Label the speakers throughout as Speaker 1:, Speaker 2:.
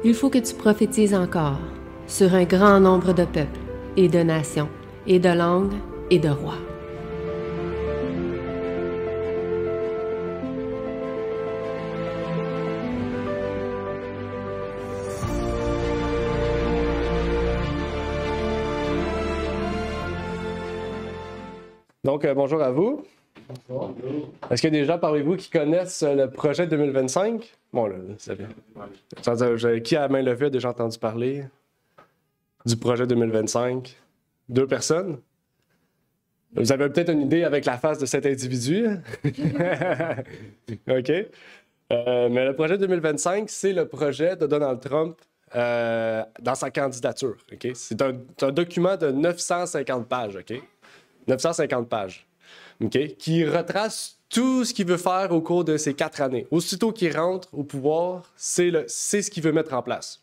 Speaker 1: Il faut que tu prophétises encore sur un grand nombre de peuples et de nations et de langues et de rois.
Speaker 2: Donc, bonjour à vous.
Speaker 3: Bonjour.
Speaker 2: Est-ce qu'il y a des gens parmi vous qui connaissent le projet 2025? Bon, là, c'est bien. Qui à main levée a déjà entendu parler du projet 2025? 2 personnes? Vous avez peut-être une idée avec la face de cet individu? OK. Mais le projet 2025, c'est le projet de Donald Trump dans sa candidature. OK? C'est un document de 950 pages. OK? 950 pages. Okay? Qui retrace tout ce qu'il veut faire au cours de ces 4 années. Aussitôt qu'il rentre au pouvoir, c'est ce qu'il veut mettre en place.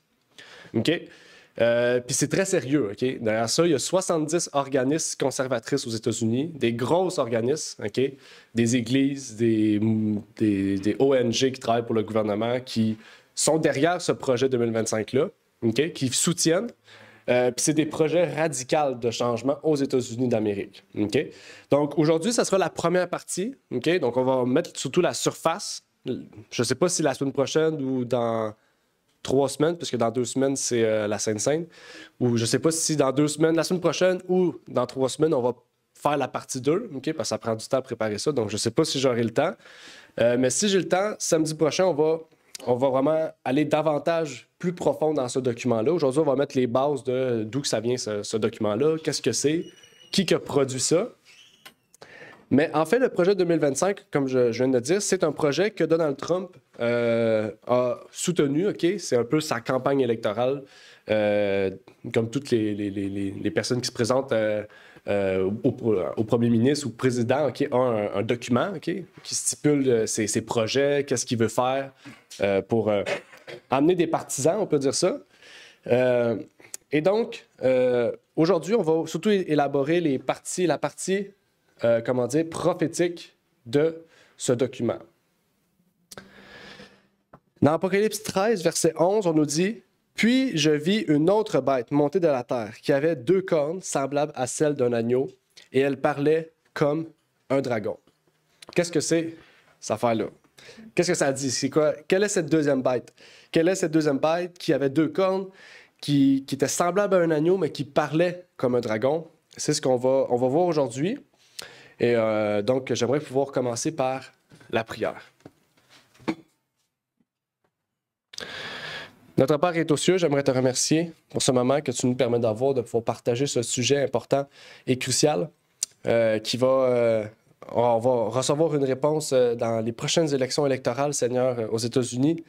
Speaker 2: Okay? Puis c'est très sérieux. Okay? Derrière ça, il y a 70 organismes conservatrices aux États-Unis, des gros organismes, okay? Des églises, des ONG qui travaillent pour le gouvernement, qui sont derrière ce projet 2025-là, okay? Qui soutiennent. Puis c'est des projets radicaux de changement aux États-Unis d'Amérique. Okay? Donc aujourd'hui, ça sera la première partie. Okay? Donc on va mettre surtout la surface. Je ne sais pas si la semaine prochaine ou dans 3 semaines, puisque dans 2 semaines, c'est la Sainte-Seine. Ou je ne sais pas si dans 2 semaines, la semaine prochaine ou dans 3 semaines, on va faire la partie 2, okay? Parce que ça prend du temps à préparer ça. Donc je ne sais pas si j'aurai le temps. Mais si j'ai le temps, samedi prochain, on va vraiment aller davantage plus profond dans ce document-là. Aujourd'hui, on va mettre les bases de d'où que ça vient, ce document-là, qu'est-ce que c'est, qui a produit ça. Mais en fait, le projet 2025, comme je viens de le dire, c'est un projet que Donald Trump a soutenu. Okay? C'est un peu sa campagne électorale, comme toutes les personnes qui se présentent au premier ministre ou au président, okay, ont un document, okay, qui stipule ses projets, qu'est-ce qu'il veut faire pour amener des partisans, on peut dire ça. Et donc, aujourd'hui, on va surtout élaborer la partie prophétique de ce document. Dans Apocalypse 13, verset 11, on nous dit « Puis je vis une autre bête montée de la terre, qui avait 2 cornes semblables à celles d'un agneau, et elle parlait comme un dragon. » Qu'est-ce que c'est, cette affaire-là? Qu'est-ce que ça dit? C'est quoi? Quelle est cette deuxième bête? Quelle est cette deuxième bête qui avait 2 cornes, qui était semblable à un agneau, mais qui parlait comme un dragon? C'est ce qu'on va voir aujourd'hui. Et donc, j'aimerais pouvoir commencer par la prière. Notre Père est aux cieux, j'aimerais te remercier pour ce moment que tu nous permets d'avoir, de pouvoir partager ce sujet important et crucial on va recevoir une réponse dans les prochaines élections électorales, Seigneur, aux États-Unis,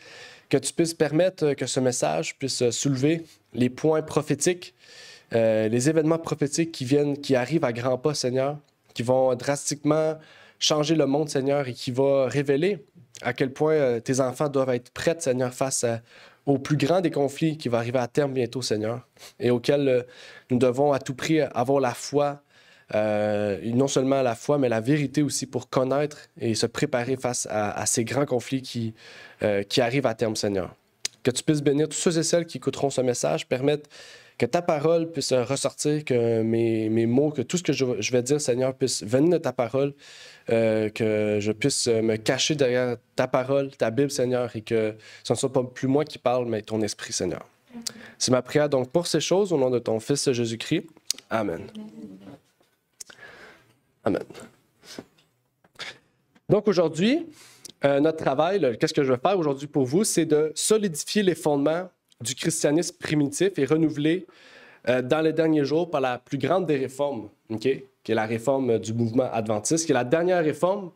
Speaker 2: que tu puisses permettre que ce message puisse soulever les points prophétiques, les événements prophétiques qui arrivent à grands pas, Seigneur, qui vont drastiquement changer le monde, Seigneur, et qui va révéler à quel point tes enfants doivent être prêts, Seigneur, face au plus grand des conflits qui va arriver à terme bientôt, Seigneur, et auquel nous devons à tout prix avoir la foi, non seulement la foi, mais la vérité aussi pour connaître et se préparer face à ces grands conflits qui arrivent à terme, Seigneur. Que tu puisses bénir tous ceux et celles qui écouteront ce message, permettre que ta parole puisse ressortir, que mes mots, que tout ce que je vais dire, Seigneur, puisse venir de ta parole, que je puisse me cacher derrière ta parole, ta Bible, Seigneur, et que ce ne soit pas plus moi qui parle, mais ton esprit, Seigneur. C'est ma prière donc pour ces choses, au nom de ton Fils Jésus-Christ. Amen. Amen. Donc aujourd'hui, notre travail, qu'est-ce que je vais faire aujourd'hui pour vous, c'est de solidifier les fondements du christianisme primitif et renouvelé dans les derniers jours par la plus grande des réformes, okay, qui est la réforme du mouvement adventiste, qui est la dernière réforme,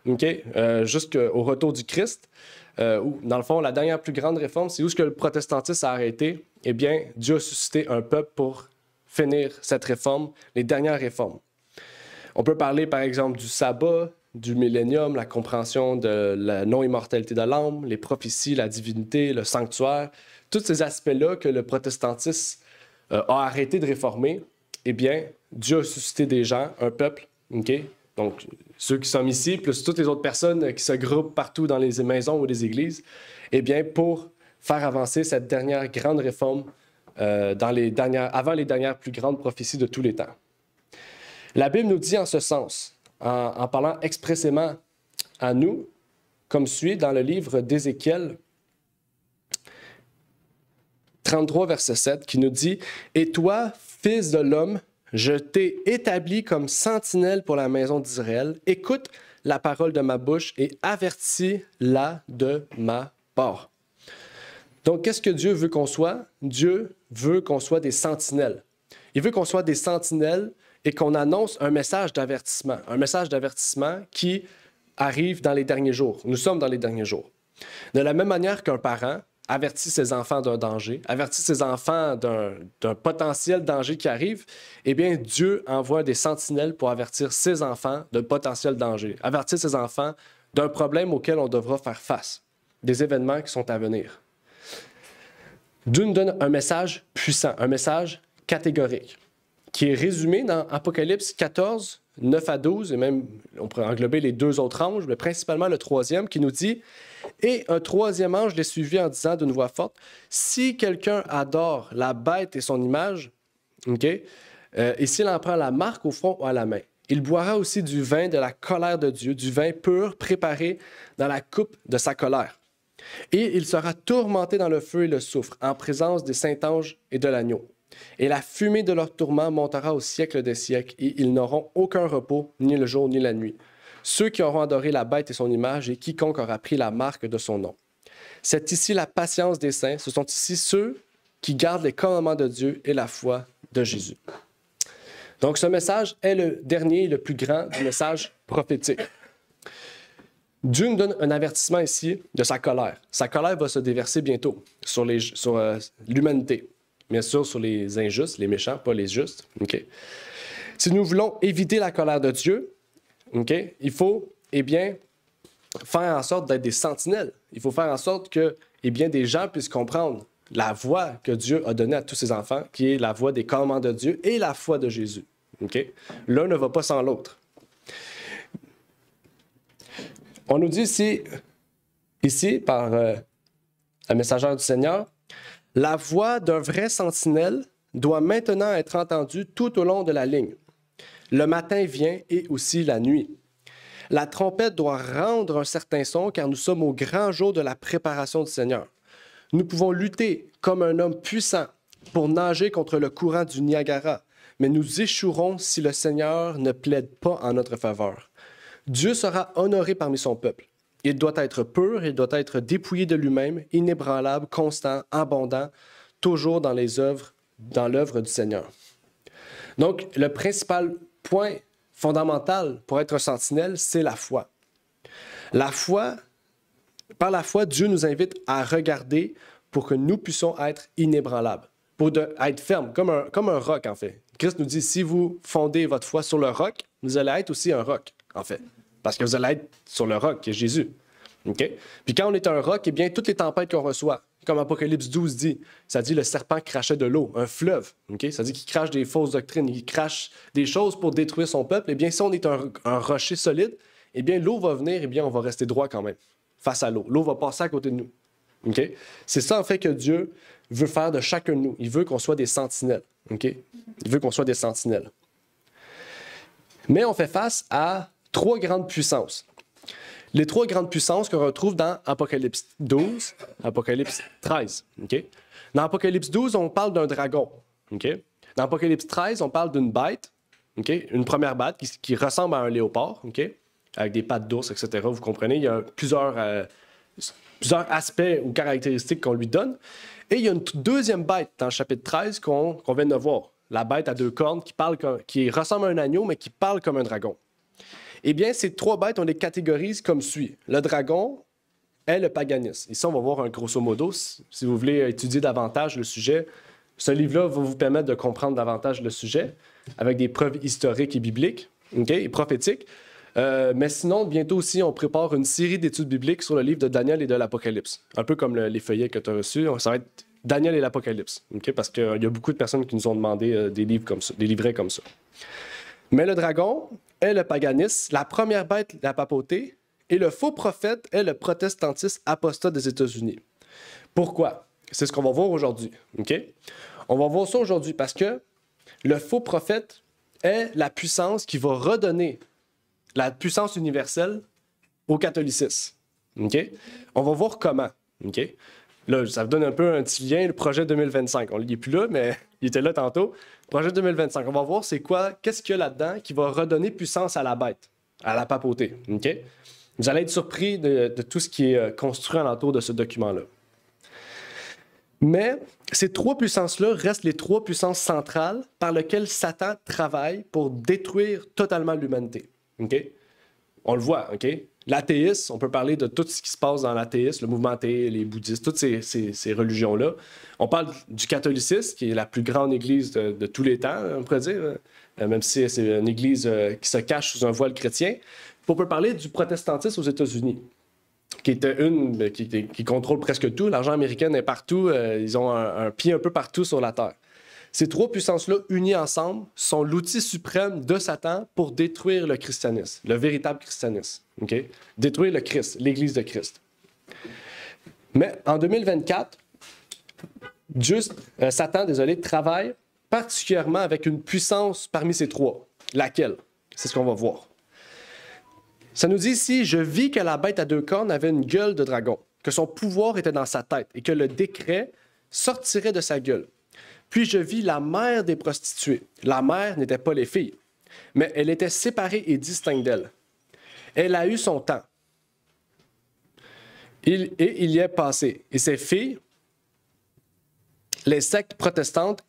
Speaker 2: okay, jusqu'au retour du Christ. Où, dans le fond, la dernière plus grande réforme, c'est où ce que le protestantisme a arrêté. Eh bien, Dieu a suscité un peuple pour finir cette réforme, les dernières réformes. On peut parler, par exemple, du sabbat, du millénium, la compréhension de la non-immortalité de l'âme, les prophéties, la divinité, le sanctuaire, tous ces aspects-là que le protestantisme a arrêté de réformer, eh bien, Dieu a suscité des gens, un peuple, okay? Donc ceux qui sont ici, plus toutes les autres personnes qui se groupent partout dans les maisons ou les églises, eh bien, pour faire avancer cette dernière grande réforme avant les dernières plus grandes prophéties de tous les temps. La Bible nous dit en ce sens, en parlant expressément à nous, comme suit dans le livre d'Ézéchiel 33, verset 7, qui nous dit « Et toi, fils de l'homme, je t'ai établi comme sentinelle pour la maison d'Israël. Écoute la parole de ma bouche et avertis-la de ma part. » Donc, qu'est-ce que Dieu veut qu'on soit? Dieu veut qu'on soit des sentinelles. Il veut qu'on soit des sentinelles et qu'on annonce un message d'avertissement qui arrive dans les derniers jours. Nous sommes dans les derniers jours. De la même manière qu'un parent avertit ses enfants d'un danger, avertit ses enfants d'un potentiel danger qui arrive, eh bien, Dieu envoie des sentinelles pour avertir ses enfants de potentiel danger, avertir ses enfants d'un problème auquel on devra faire face, des événements qui sont à venir. Dieu nous donne un message puissant, un message catégorique, qui est résumé dans Apocalypse 14, 9 à 12, et même on pourrait englober les deux autres anges, mais principalement le troisième, qui nous dit « Et un troisième ange les suivit en disant d'une voix forte, « Si quelqu'un adore la bête et son image, et s'il en prend la marque au front ou à la main, il boira aussi du vin de la colère de Dieu, du vin pur préparé dans la coupe de sa colère. Et il sera tourmenté dans le feu et le soufre, en présence des saints anges et de l'agneau. Et la fumée de leur tourment montera au siècle des siècles, et ils n'auront aucun repos, ni le jour ni la nuit. Ceux qui auront adoré la bête et son image, et quiconque aura pris la marque de son nom. C'est ici la patience des saints, ce sont ici ceux qui gardent les commandements de Dieu et la foi de Jésus. » Donc ce message est le dernier, le plus grand du message prophétique. Dieu nous donne un avertissement ici de sa colère. Sa colère va se déverser bientôt sur l'humanité. Bien sûr, sur les injustes, les méchants, pas les justes. Okay. Si nous voulons éviter la colère de Dieu, il faut, faire en sorte d'être des sentinelles. Il faut faire en sorte que, des gens puissent comprendre la voie que Dieu a donnée à tous ses enfants, qui est la voie des commandements de Dieu et la foi de Jésus. L'un ne va pas sans l'autre. On nous dit ici par la messagère du Seigneur, la voix d'un vrai sentinelle doit maintenant être entendue tout au long de la ligne. Le matin vient et aussi la nuit. La trompette doit rendre un certain son car nous sommes au grand jour de la préparation du Seigneur. Nous pouvons lutter comme un homme puissant pour nager contre le courant du Niagara, mais nous échouerons si le Seigneur ne plaide pas en notre faveur. Dieu sera honoré parmi son peuple. Il doit être pur, il doit être dépouillé de lui-même, inébranlable, constant, abondant, toujours dans l'œuvre du Seigneur. Donc, le principal point fondamental pour être un sentinelle, c'est la foi. Par la foi, Dieu nous invite à regarder pour que nous puissions être inébranlables, être fermes, comme un roc, en fait. Christ nous dit, si vous fondez votre foi sur le roc, vous allez être aussi un roc, en fait. Parce que vous allez être sur le roc, qui est Jésus. Puis quand on est un roc, toutes les tempêtes qu'on reçoit, comme Apocalypse 12 dit, ça dit le serpent crachait de l'eau, un fleuve. Ça dit qu'il crache des fausses doctrines, il crache des choses pour détruire son peuple. Si on est un rocher solide, l'eau va venir, on va rester droit quand même, face à l'eau. L'eau va passer à côté de nous. C'est ça, en fait, que Dieu veut faire de chacun de nous. Il veut qu'on soit des sentinelles. Il veut qu'on soit des sentinelles. Mais on fait face à 3 grandes puissances. Les 3 grandes puissances qu'on retrouve dans Apocalypse 12, Apocalypse 13. Dans Apocalypse 12, on parle d'un dragon. Dans Apocalypse 13, on parle d'une bête, une première bête qui ressemble à un léopard, avec des pattes d'ours, etc. Vous comprenez, il y a plusieurs aspects ou caractéristiques qu'on lui donne. Et il y a une deuxième bête dans le chapitre 13 qu'on vient de voir. La bête à 2 cornes qui ressemble à un agneau, mais qui parle comme un dragon. Ces 3 bêtes, on les catégorise comme suit. Le dragon est le paganisme. Ici, on va voir un grosso modo. Si vous voulez étudier davantage le sujet, ce livre-là va vous permettre de comprendre davantage le sujet avec des preuves historiques et bibliques et prophétiques. Mais sinon, bientôt aussi, on prépare une série d'études bibliques sur le livre de Daniel et de l'Apocalypse. Un peu comme les feuillets que tu as reçus. Ça va être Daniel et l'Apocalypse. Parce qu'il y a beaucoup de personnes qui nous ont demandé des livrets comme ça. Mais le dragon est le paganisme, la première bête, la papauté, et le faux prophète est le protestantisme apostat des États-Unis. Pourquoi? C'est ce qu'on va voir aujourd'hui. Okay? On va voir ça aujourd'hui parce que le faux prophète est la puissance qui va redonner la puissance universelle au catholicisme. Okay? On va voir comment. Okay? Là, ça vous donne un peu un petit lien, le projet 2025. On ne le lit plus là, mais il était là tantôt. Projet 2025. On va voir c'est quoi, qu'est-ce qu'il y a là-dedans qui va redonner puissance à la bête, à la papauté. Okay? Vous allez être surpris de tout ce qui est construit alentour de ce document-là. Mais ces trois puissances-là restent les trois puissances centrales par lesquelles Satan travaille pour détruire totalement l'humanité. Okay? On le voit, OK? L'athéisme, on peut parler de tout ce qui se passe dans l'athéisme, le mouvement athée, les bouddhistes, toutes ces religions-là. On parle du catholicisme, qui est la plus grande église de tous les temps, on pourrait dire, même si c'est une église qui se cache sous un voile chrétien. On peut parler du protestantisme aux États-Unis, qui était qui contrôle presque tout. L'argent américain est partout. Ils ont un pied un peu partout sur la terre. Ces trois puissances-là, unies ensemble, sont l'outil suprême de Satan pour détruire le christianisme, le véritable christianisme. Okay? Détruire le Christ, l'Église de Christ. Mais en 2024, Satan, travaille particulièrement avec une puissance parmi ces trois. Laquelle? C'est ce qu'on va voir. Ça nous dit ici, « Je vis que la bête à deux cornes avait une gueule de dragon, que son pouvoir était dans sa tête et que le décret sortirait de sa gueule. Puis je vis la mère des prostituées. La mère n'était pas les filles, mais elle était séparée et distincte d'elles. Elle a eu son temps. Il y est passé. Et ces filles, les sectes protestantes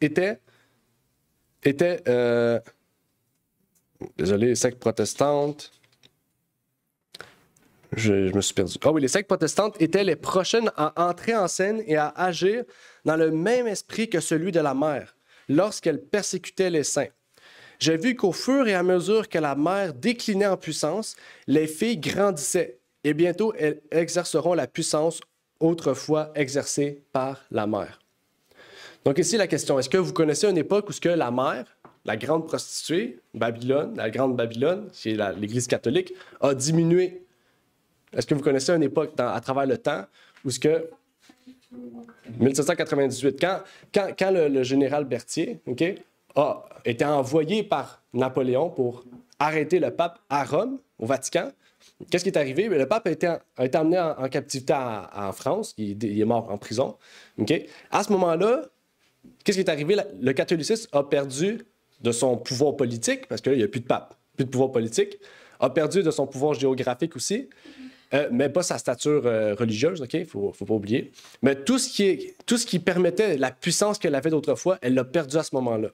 Speaker 2: désolé, les sectes protestantes... Je me suis perdu. Ah oui, les sectes protestantes étaient les prochaines à entrer en scène et à agir dans le même esprit que celui de la mère, lorsqu'elle persécutait les saints. J'ai vu qu'au fur et à mesure que la mère déclinait en puissance, les filles grandissaient, et bientôt elles exerceront la puissance autrefois exercée par la mère. Donc ici, la question, est-ce que vous connaissez une époque où ce que la mère, la grande prostituée, Babylone, la grande Babylone, qui est l'Église catholique, a diminué? Est-ce que vous connaissez une époque à travers le temps où ce que 1798, quand le général Berthier, okay, a été envoyé par Napoléon pour arrêter le pape à Rome, au Vatican, qu'est-ce qui est arrivé? Le pape a été emmené en captivité en France, il est mort en prison. Okay? À ce moment-là, qu'est-ce qui est arrivé? Le catholicisme a perdu de son pouvoir politique, parce que là, il n'y a plus de pape, plus de pouvoir politique, a perdu de son pouvoir géographique aussi. Mais pas sa stature religieuse, OK? Faut pas oublier. Mais tout ce qui permettait la puissance qu'elle avait d'autrefois, elle l'a perdu à ce moment-là.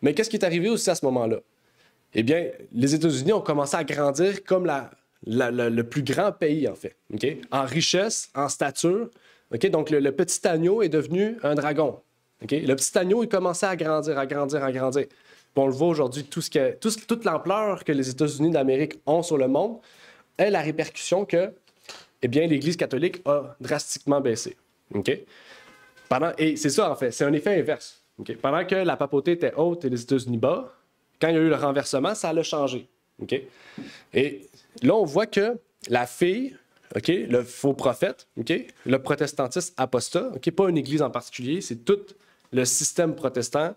Speaker 2: Mais qu'est-ce qui est arrivé aussi à ce moment-là? Eh bien, les États-Unis ont commencé à grandir comme le plus grand pays, en fait, okay? En richesse, en stature. Okay? Donc, le petit agneau est devenu un dragon. Okay? Le petit agneau, il commençait à grandir, à grandir, à grandir. Puis on le voit aujourd'hui, toute l'ampleur que les États-Unis d'Amérique ont sur le monde est la répercussion que eh bien, l'Église catholique a drastiquement baissé. Okay? Et c'est ça, en fait, c'est un effet inverse. Okay? Pendant que la papauté était haute et les États-Unis bas, quand il y a eu le renversement, ça a changé. Okay? Et là, on voit que la fille, okay, le faux prophète, okay, le protestantisme apostat, okay, pas une Église en particulier, c'est tout le système protestant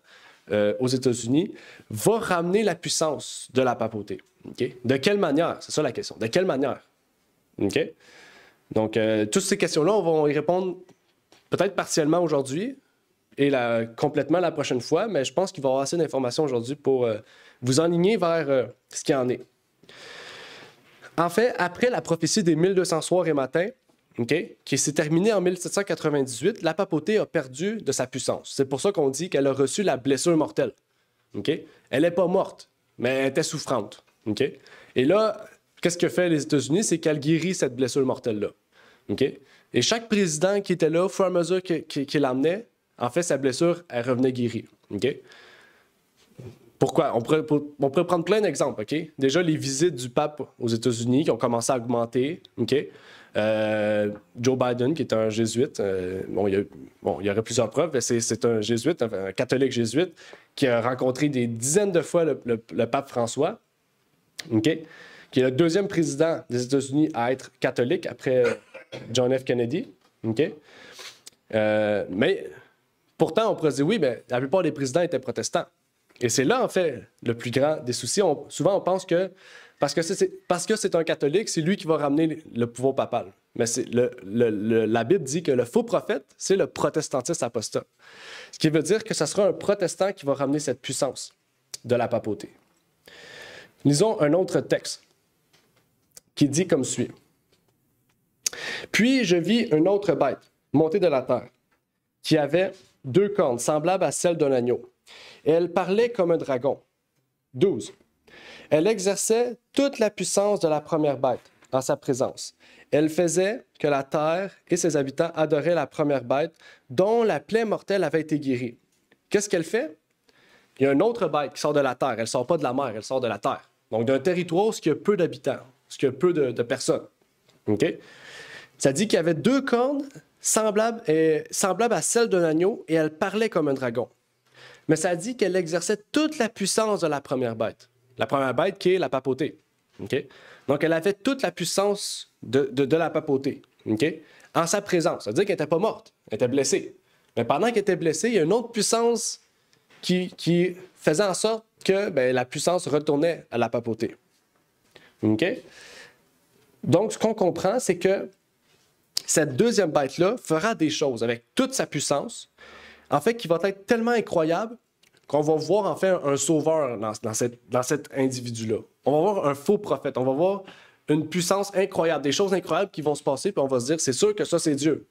Speaker 2: aux États-Unis, va ramener la puissance de la papauté. Okay? De quelle manière? C'est ça la question. De quelle manière? Okay? Donc, toutes ces questions-là, on va y répondre peut-être partiellement aujourd'hui et complètement la prochaine fois, mais je pense qu'il va y avoir assez d'informations aujourd'hui pour vous enligner vers ce qu'il en est. En fait, après la prophétie des 1200 soirs et matins, okay, qui s'est terminée en 1798, la papauté a perdu de sa puissance. C'est pour ça qu'on dit qu'elle a reçu la blessure mortelle. Okay? Elle n'est pas morte, mais elle était souffrante. Okay? Et là, qu'est-ce que fait les États-Unis? C'est qu'elle guérit cette blessure mortelle-là. Okay? Et chaque président qui était là, au fur et à mesure qu'il l'emmenait, en fait, sa blessure, elle revenait guérie. Okay? Pourquoi? On pourrait prendre plein d'exemples. Okay? Déjà, les visites du pape aux États-Unis qui ont commencé à augmenter. Okay? Joe Biden, qui est un jésuite, il y aurait plusieurs preuves, mais c'est un jésuite, un catholique jésuite, qui a rencontré des dizaines de fois le pape François. Okay? Qui est le deuxième président des États-Unis à être catholique après John F. Kennedy. Okay? Mais pourtant, on pourrait se dire, oui, mais la plupart des présidents étaient protestants. Et c'est là, en fait, le plus grand des soucis. Souvent, on pense que parce que c'est un catholique, c'est lui qui va ramener le pouvoir papal. Mais la Bible dit que le faux prophète, c'est le protestantisme apostat. Ce qui veut dire que ce sera un protestant qui va ramener cette puissance de la papauté. Lisons un autre texte qui dit comme suit. « Puis je vis une autre bête, montée de la terre, qui avait 2 cornes, semblables à celles d'un agneau. Et elle parlait comme un dragon. » 12. « Elle exerçait toute la puissance de la première bête en sa présence. Elle faisait que la terre et ses habitants adoraient la première bête dont la plaie mortelle avait été guérie. » Qu'est-ce qu'elle fait? Il y a une autre bête qui sort de la terre. Elle ne sort pas de la mer, elle sort de la terre. Donc d'un territoire où il y a peu d'habitants, où il y a peu de personnes. Okay? Ça dit qu'il y avait 2 cornes semblables à celles d'un agneau et elle parlait comme un dragon. Mais ça dit qu'elle exerçait toute la puissance de la première bête. La première bête qui est la papauté. Okay? Donc elle avait toute la puissance de la papauté. Okay? En sa présence. Ça veut dire qu'elle n'était pas morte, elle était blessée. Mais pendant qu'elle était blessée, il y a une autre puissance qui faisait en sorte que la puissance retournait à la papauté. Okay? Donc ce qu'on comprend, c'est que cette deuxième bête-là fera des choses avec toute sa puissance, en fait, qui va être tellement incroyable qu'on va voir en fait un sauveur dans cet individu-là. On va voir un faux prophète, on va voir une puissance incroyable, des choses incroyables qui vont se passer, puis on va se dire, c'est sûr que ça, c'est Dieu.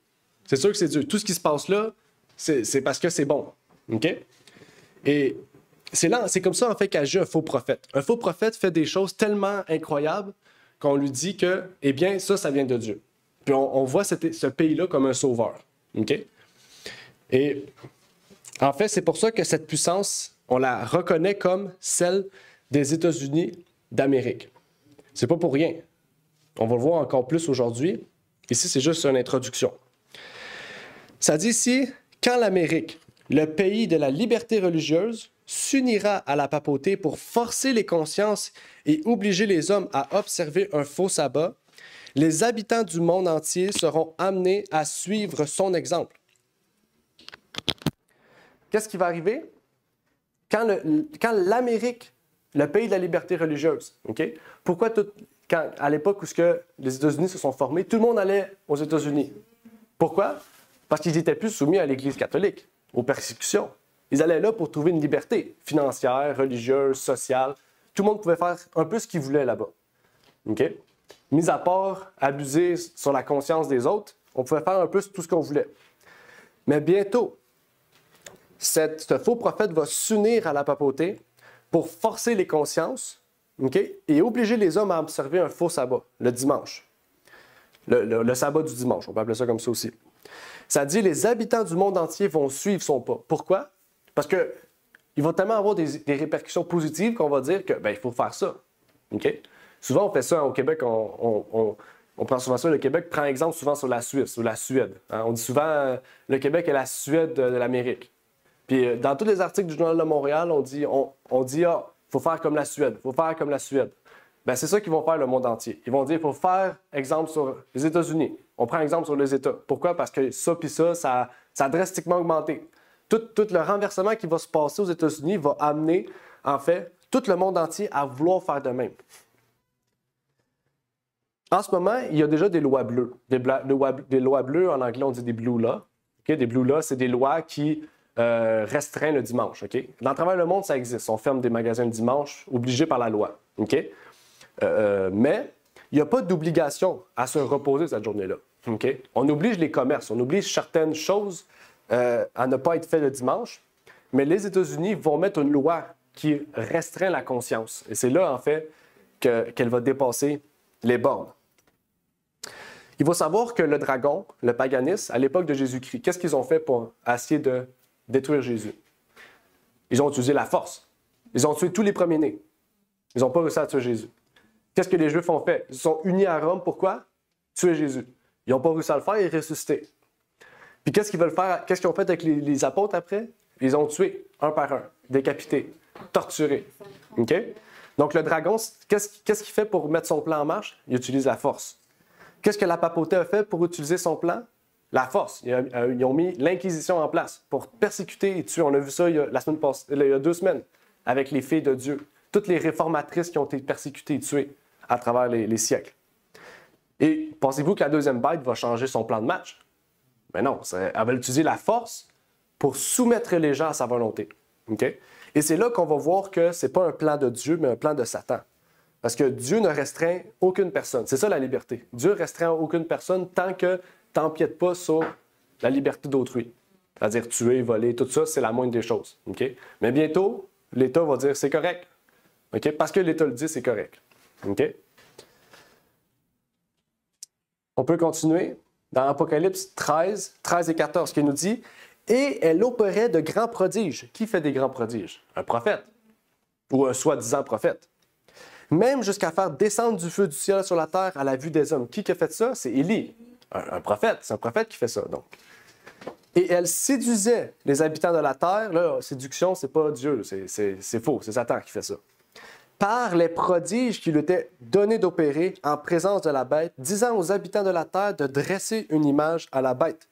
Speaker 2: C'est sûr que c'est Dieu. Tout ce qui se passe là, c'est parce que c'est bon. OK? Et c'est comme ça, en fait, qu'agit un faux prophète. Un faux prophète fait des choses tellement incroyables qu'on lui dit que, eh bien, ça vient de Dieu. Puis on voit ce pays-là comme un sauveur. OK? Et en fait, c'est pour ça que cette puissance, on la reconnaît comme celle des États-Unis d'Amérique. C'est pas pour rien. On va le voir encore plus aujourd'hui. Ici, c'est juste une introduction. Ça dit ici, quand l'Amérique, le pays de la liberté religieuse, s'unira à la papauté pour forcer les consciences et obliger les hommes à observer un faux sabbat, les habitants du monde entier seront amenés à suivre son exemple. Qu'est-ce qui va arriver? Quand l'Amérique, le pays de la liberté religieuse, okay? Pourquoi à l'époque où les États-Unis se sont formés, tout le monde allait aux États-Unis? Pourquoi? Parce qu'ils n'étaient plus soumis à l'Église catholique, aux persécutions. Ils allaient là pour trouver une liberté financière, religieuse, sociale. Tout le monde pouvait faire un peu ce qu'il voulait là-bas. Okay? Mis à part abuser sur la conscience des autres, on pouvait faire un peu tout ce qu'on voulait. Mais bientôt, ce faux prophète va s'unir à la papauté pour forcer les consciences, okay, et obliger les hommes à observer un faux sabbat, le dimanche. Le sabbat du dimanche, on peut appeler ça comme ça aussi. Ça dit les habitants du monde entier vont suivre son pas. Pourquoi? Parce qu'il va tellement avoir des répercussions positives qu'on va dire que il faut faire ça. Okay? Souvent, on fait ça au Québec, on prend souvent ça. Le Québec prend exemple souvent sur la Suisse ou la Suède. Hein? On dit souvent le Québec est la Suède de l'Amérique. Puis dans tous les articles du Journal de Montréal, on dit il faut faire comme la Suède, il faut faire comme la Suède. C'est ça qu'ils vont faire le monde entier. Ils vont dire il faut faire exemple sur les États-Unis. On prend exemple sur les États. Pourquoi? Parce que ça puis ça a drastiquement augmenté. Tout le renversement qui va se passer aux États-Unis va amener, en fait, tout le monde entier à vouloir faire de même. En ce moment, il y a déjà des lois bleues. Des lois bleues, en anglais, on dit des blue laws. Okay? Des blue laws, c'est des lois qui restreignent le dimanche. Okay? Dans le travers le monde, ça existe. On ferme des magasins le dimanche, obligé par la loi. Okay? Mais il n'y a pas d'obligation à se reposer cette journée-là. Okay? On oblige les commerces, on oblige certaines choses à ne pas être faites le dimanche, mais les États-Unis vont mettre une loi qui restreint la conscience. Et c'est là, en fait, qu'elle va dépasser les bornes. Il faut savoir que le dragon, le paganisme, à l'époque de Jésus-Christ, qu'est-ce qu'ils ont fait pour essayer de détruire Jésus? Ils ont utilisé la force. Ils ont tué tous les premiers-nés. Ils n'ont pas réussi à tuer Jésus. Qu'est-ce que les Juifs ont fait? Ils se sont unis à Rome. Pourquoi? Tuer Jésus. Ils n'ont pas réussi à le faire et ressusciter. Puis qu'est-ce qu'ils veulent faire? Qu'est-ce qu'ils ont fait avec les apôtres après? Ils ont tué un par un, décapités, torturés. Okay? Donc le dragon, qu'est-ce qu'il fait pour mettre son plan en marche? Il utilise la force. Qu'est-ce que la papauté a fait pour utiliser son plan? la force. Ils ont mis l'Inquisition en place pour persécuter et tuer. On a vu ça il y a 2 semaines avec les filles de Dieu. Toutes les réformatrices qui ont été persécutées et tuées à travers les siècles. Et pensez-vous que la deuxième bête va changer son plan de match? Mais non, elle va utiliser la force pour soumettre les gens à sa volonté. Okay? Et c'est là qu'on va voir que ce n'est pas un plan de Dieu, mais un plan de Satan. Parce que Dieu ne restreint aucune personne. C'est ça la liberté. Dieu ne restreint aucune personne tant que tu n'empiètes pas sur la liberté d'autrui. C'est-à-dire tuer, voler, tout ça, c'est la moindre des choses. Okay? Mais bientôt, l'État va dire c'est correct. Okay? Parce que l'État le dit, c'est correct. Okay? On peut continuer dans Apocalypse 13 et 14, qui nous dit « Et elle opérait de grands prodiges. » Qui fait des grands prodiges? Un prophète ou un soi-disant prophète. Même jusqu'à faire descendre du feu du ciel sur la terre à la vue des hommes. Qui a fait ça? C'est Élie, un prophète. C'est un prophète qui fait ça, donc. Et elle séduisait les habitants de la terre. Là, séduction, c'est pas Dieu, c'est faux, c'est Satan qui fait ça. Par les prodiges qui lui étaient donnés d'opérer en présence de la bête, disant aux habitants de la terre de dresser une image à la bête,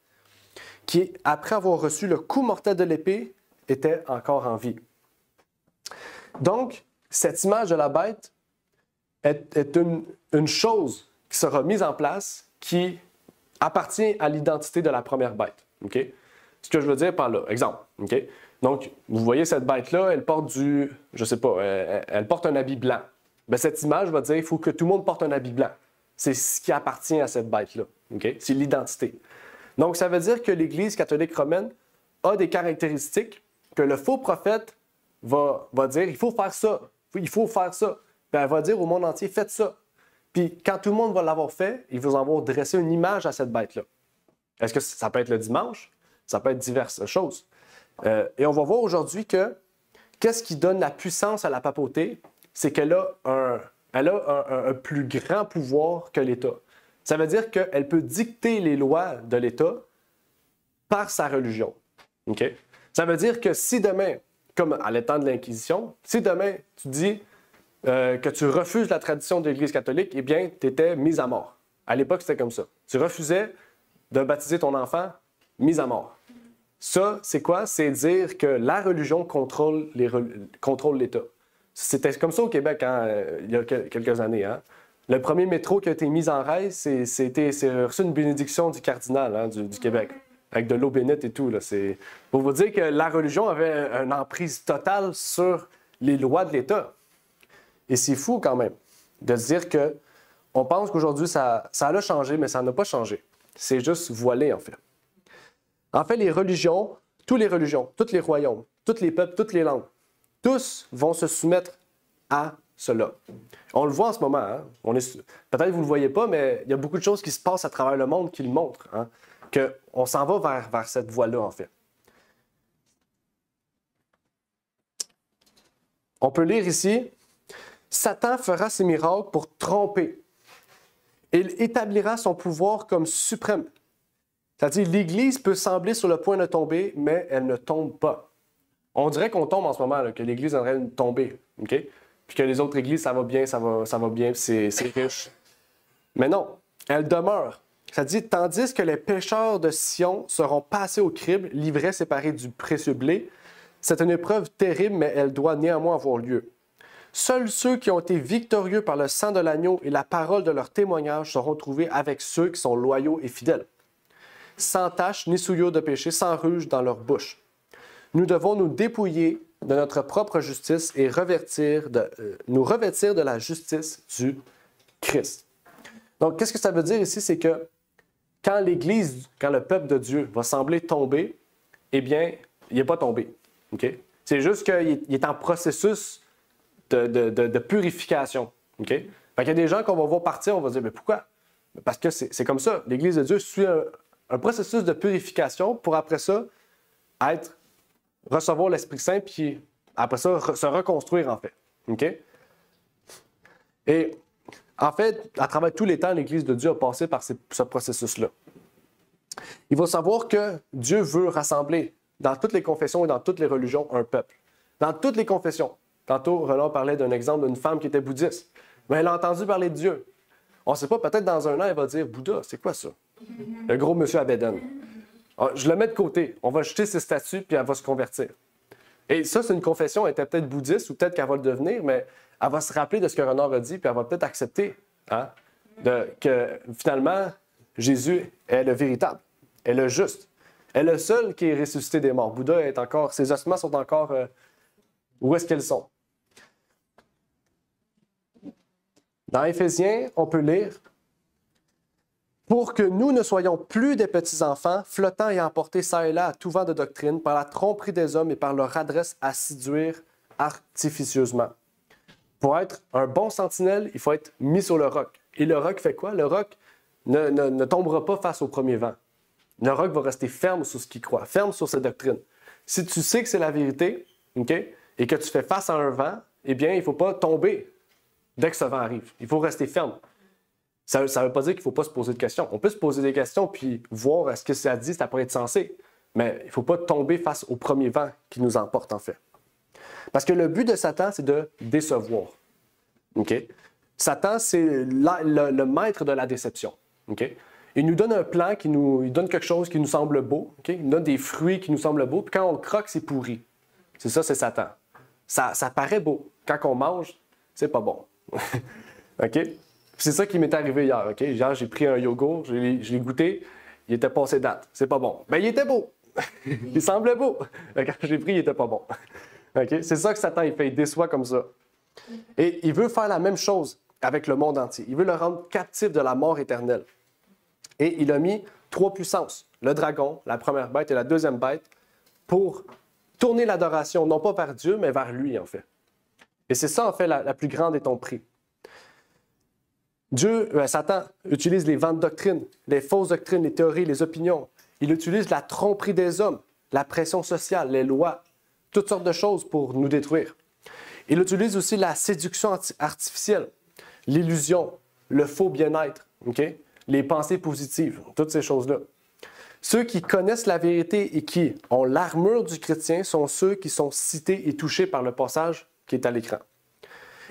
Speaker 2: qui, après avoir reçu le coup mortel de l'épée, était encore en vie. Donc, cette image de la bête est une chose qui sera mise en place qui appartient à l'identité de la première bête. Okay? Ce que je veux dire par là, exemple. Okay? Donc, vous voyez cette bête-là, elle porte elle porte un habit blanc. Bien, cette image va dire qu'il faut que tout le monde porte un habit blanc. C'est ce qui appartient à cette bête-là. Okay? C'est l'identité. Donc, ça veut dire que l'Église catholique romaine a des caractéristiques que le faux prophète va dire il faut faire ça, il faut faire ça. Puis elle va dire au monde entier faites ça. Puis quand tout le monde va l'avoir fait, il va avoir dressé une image à cette bête-là. Est-ce que ça peut être le dimanche? Ça peut être diverses choses. Et on va voir aujourd'hui que qu'est-ce qui donne la puissance à la papauté? C'est qu'elle a un plus grand pouvoir que l'État. Ça veut dire qu'elle peut dicter les lois de l'État par sa religion. Okay? Ça veut dire que si demain, comme à l'état de l'Inquisition, si demain tu dis que tu refuses la tradition de l'Église catholique, eh bien, tu étais mis à mort. À l'époque, c'était comme ça. Tu refusais de baptiser ton enfant, mis à mort. Ça, c'est quoi? C'est dire que la religion contrôle l'État. C'était comme ça au Québec il y a quelques années. Hein? Le premier métro qui a été mis en rail, c'est reçu une bénédiction du cardinal du Québec, avec de l'eau bénite et tout. Là. C'est pour vous dire que la religion avait une emprise totale sur les lois de l'État. Et c'est fou quand même de se dire qu'on pense qu'aujourd'hui, ça a changé, mais ça n'a pas changé. C'est juste voilé, en fait. En fait, les religions, tous les royaumes, tous les peuples, toutes les langues, tous vont se soumettre à cela. On le voit en ce moment. Hein? Peut-être que vous ne le voyez pas, mais il y a beaucoup de choses qui se passent à travers le monde qui le montrent. Hein? Qu'on s'en va vers cette voie-là, en fait. On peut lire ici, « Satan fera ses miracles pour tromper. Il établira son pouvoir comme suprême. » C'est-à-dire, l'Église peut sembler sur le point de tomber, mais elle ne tombe pas. On dirait qu'on tombe en ce moment, là, que l'Église est en train de tomber. Okay? Puis que les autres églises, ça va bien, ça va bien, c'est riche. Mais non, elle demeure. Ça dit, tandis que les pécheurs de Sion seront passés au crible, livrés séparés du précieux blé. C'est une épreuve terrible, mais elle doit néanmoins avoir lieu. Seuls ceux qui ont été victorieux par le sang de l'agneau et la parole de leur témoignage seront trouvés avec ceux qui sont loyaux et fidèles. Sans tache ni souillure de péché, sans rouge dans leur bouche. Nous devons nous dépouiller de notre propre justice et nous revêtir de la justice du Christ. Donc, qu'est-ce que ça veut dire ici? C'est que quand l'Église, quand le peuple de Dieu va sembler tomber, eh bien, il n'est pas tombé. Okay? C'est juste qu'il est en processus de purification. Okay? Fait qu'il y a des gens qu'on va voir partir, on va dire, mais pourquoi? Parce que c'est comme ça. L'Église de Dieu suit un processus de purification pour après ça recevoir l'Esprit Saint, puis après ça, se reconstruire en fait. Okay? Et en fait, à travers tous les temps, l'Église de Dieu a passé par ce processus-là. Il faut savoir que Dieu veut rassembler dans toutes les confessions et dans toutes les religions un peuple. Dans toutes les confessions. Tantôt, Roland parlait d'un exemple d'une femme qui était bouddhiste. Mais elle a entendu parler de Dieu. On ne sait pas, peut-être dans un an, elle va dire « Bouddha, c'est quoi ça? Le gros monsieur à bédaine. Je le mets de côté. On va jeter ses statuts, puis elle va se convertir. Et ça, c'est une confession. Elle était peut-être bouddhiste ou peut-être qu'elle va le devenir, mais elle va se rappeler de ce que Renard a dit, puis elle va peut-être accepter que finalement, Jésus est le véritable, est le juste, est le seul qui est ressuscité des morts. Bouddha est encore, ses ossements sont encore où est-ce qu'elles sont. Dans Éphésiens, on peut lire « Pour que nous ne soyons plus des petits-enfants, flottant et emportés çà et là à tout vent de doctrine, par la tromperie des hommes et par leur adresse à séduire artificieusement. » Pour être un bon sentinelle, il faut être mis sur le roc. Et le roc fait quoi? Le roc ne tombera pas face au premier vent. Le roc va rester ferme sur ce qu'il croit, ferme sur ses doctrines. Si tu sais que c'est la vérité, okay, et que tu fais face à un vent, eh bien, il ne faut pas tomber dès que ce vent arrive. Il faut rester ferme. Ça ne veut pas dire qu'il ne faut pas se poser de questions. On peut se poser des questions puis voir est-ce que ça dit, ça pourrait être sensé. Mais il ne faut pas tomber face au premier vent qui nous emporte, en fait. Parce que le but de Satan, c'est de décevoir. Okay? Satan, c'est le maître de la déception. Okay? Il nous donne un plan, il donne quelque chose qui nous semble beau. Okay? Il nous donne des fruits qui nous semblent beaux. Puis quand on le croque, c'est pourri. C'est ça, c'est Satan. Ça paraît beau. Quand on mange, c'est pas bon. OK? C'est ça qui m'est arrivé hier. OK? Hier, j'ai pris un yogourt, je l'ai goûté, il était passé date. C'est pas bon. Ben, il était beau. Il semblait beau. Quand j'ai pris, il était pas bon. OK? C'est ça que Satan il fait. Il déçoit comme ça. Et il veut faire la même chose avec le monde entier. Il veut le rendre captif de la mort éternelle. Et il a mis 3 puissances, le dragon, la première bête et la deuxième bête, pour tourner l'adoration, non pas vers Dieu, mais vers lui, en fait. Et c'est ça, en fait, la plus grande étomperie. Satan utilise les vents de doctrine, les fausses doctrines, les théories, les opinions. Il utilise la tromperie des hommes, la pression sociale, les lois, toutes sortes de choses pour nous détruire. Il utilise aussi la séduction artificielle, l'illusion, le faux bien-être, okay? Les pensées positives, toutes ces choses-là. Ceux qui connaissent la vérité et qui ont l'armure du chrétien sont ceux qui sont cités et touchés par le passage qui est à l'écran.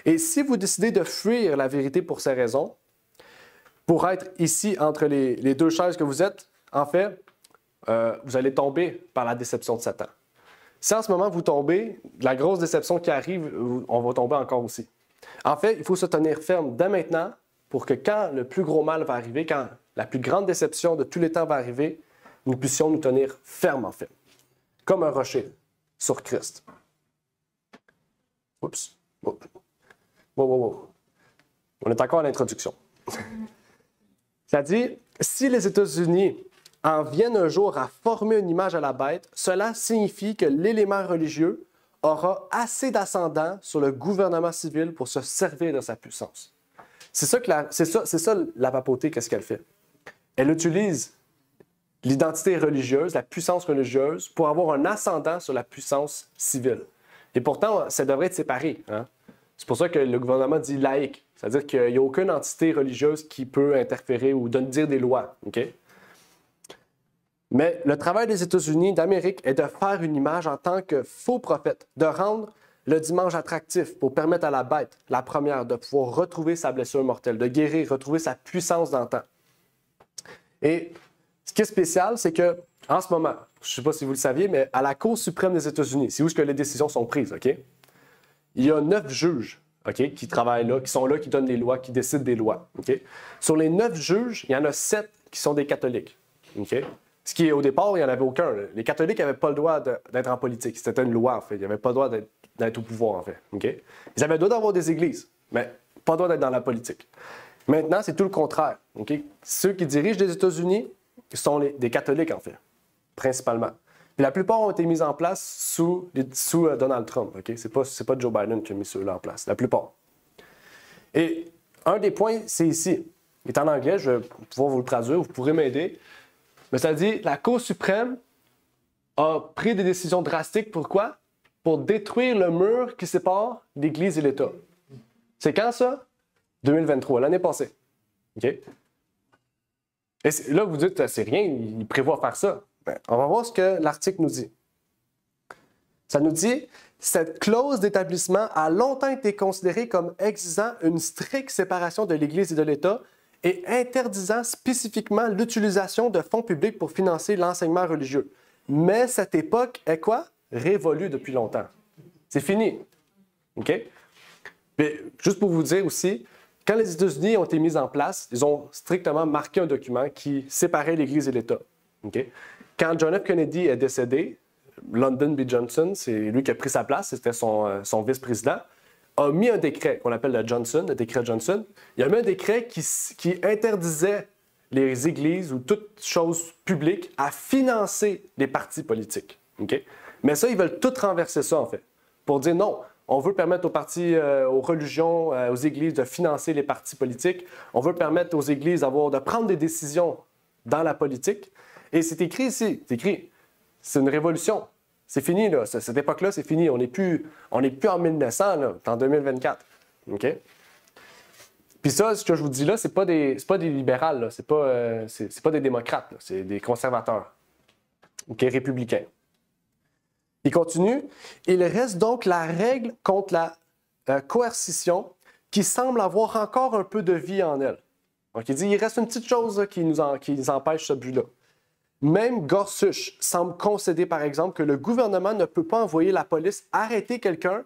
Speaker 2: Et si vous décidez de fuir la vérité pour ces raisons, pour être ici entre les deux chaises que vous êtes, en fait, vous allez tomber par la déception de Satan. Si en ce moment vous tombez, la grosse déception qui arrive, on va tomber encore aussi. En fait, il faut se tenir ferme dès maintenant pour que quand le plus gros mal va arriver, quand la plus grande déception de tous les temps va arriver, nous puissions nous tenir fermes, en fait, comme un rocher sur Christ. Oups. Wow. On est encore à l'introduction. Ça dit, si les États-Unis en viennent un jour à former une image à la bête, cela signifie que l'élément religieux aura assez d'ascendant sur le gouvernement civil pour se servir de sa puissance. C'est ça la papauté, qu'est-ce qu'elle fait? Elle utilise l'identité religieuse, la puissance religieuse, pour avoir un ascendant sur la puissance civile. Et pourtant, ça devrait être séparé. Hein? C'est pour ça que le gouvernement dit laïque. C'est-à-dire qu'il n'y a aucune entité religieuse qui peut interférer ou dire des lois. Okay? Mais le travail des États-Unis d'Amérique est de faire une image en tant que faux prophète, de rendre le dimanche attractif pour permettre à la bête, la première, de pouvoir retrouver sa blessure mortelle, de guérir, retrouver sa puissance d'antan. Et ce qui est spécial, c'est que en ce moment, je ne sais pas si vous le saviez, mais à la Cour suprême des États-Unis, c'est où que les décisions sont prises, OK? Il y a 9 juges, OK, qui travaillent là, qui sont là, qui donnent des lois, qui décident des lois, OK? Sur les 9 juges, il y en a 7 qui sont des catholiques, OK? Ce qui est, au départ, il n'y en avait aucun. Les catholiques n'avaient pas le droit d'être en politique. C'était une loi, en fait. Ils n'avaient pas le droit d'être au pouvoir, en fait, OK? Ils avaient le droit d'avoir des églises, mais pas le droit d'être dans la politique. Maintenant, c'est tout le contraire, OK? Ceux qui dirigent les États-Unis sont des catholiques, en fait, principalement. Puis la plupart ont été mis en place sous Donald Trump. OK? C'est pas Joe Biden qui a mis ceux-là en place, la plupart. Et un des points, c'est ici. Il est en anglais, je vais pouvoir vous le traduire, vous pourrez m'aider. Mais ça dit, la Cour suprême a pris des décisions drastiques. Pourquoi? Pour détruire le mur qui sépare l'Église et l'État. C'est quand ça? 2023, l'année passée. OK? Et là, vous dites, c'est rien, il prévoit faire ça. Bien, on va voir ce que l'article nous dit. Ça nous dit, cette clause d'établissement a longtemps été considérée comme exigeant une stricte séparation de l'Église et de l'État et interdisant spécifiquement l'utilisation de fonds publics pour financer l'enseignement religieux. Mais cette époque est quoi? Révolue depuis longtemps. C'est fini. OK? Mais juste pour vous dire aussi, quand les États-Unis ont été mis en place, ils ont strictement marqué un document qui séparait l'Église et l'État. OK? Quand John F. Kennedy est décédé, Lyndon B. Johnson, c'est lui qui a pris sa place, c'était son vice-président, a mis un décret qu'on appelle le décret Johnson. Il a mis un décret qui interdisait les églises ou toute chose publique à financer les partis politiques. Okay? Mais ça, ils veulent tout renverser ça, en fait, pour dire non, on veut permettre aux partis, aux religions, aux églises de financer les partis politiques. On veut permettre aux églises de prendre des décisions dans la politique. Et c'est écrit ici, c'est une révolution. C'est fini, là. Cette époque-là, c'est fini. On n'est plus en 1900, là, en 2024. OK? Puis ça, ce que je vous dis là, c'est pas des libérales, là. C'est pas des démocrates, là. C'est des conservateurs. OK? Républicains. Il continue. Il reste donc la règle contre la coercition qui semble avoir encore un peu de vie en elle. Donc, il dit, il reste une petite chose là, qui nous empêche ce but-là. Même Gorsuch semble concéder, par exemple, que le gouvernement ne peut pas envoyer la police arrêter quelqu'un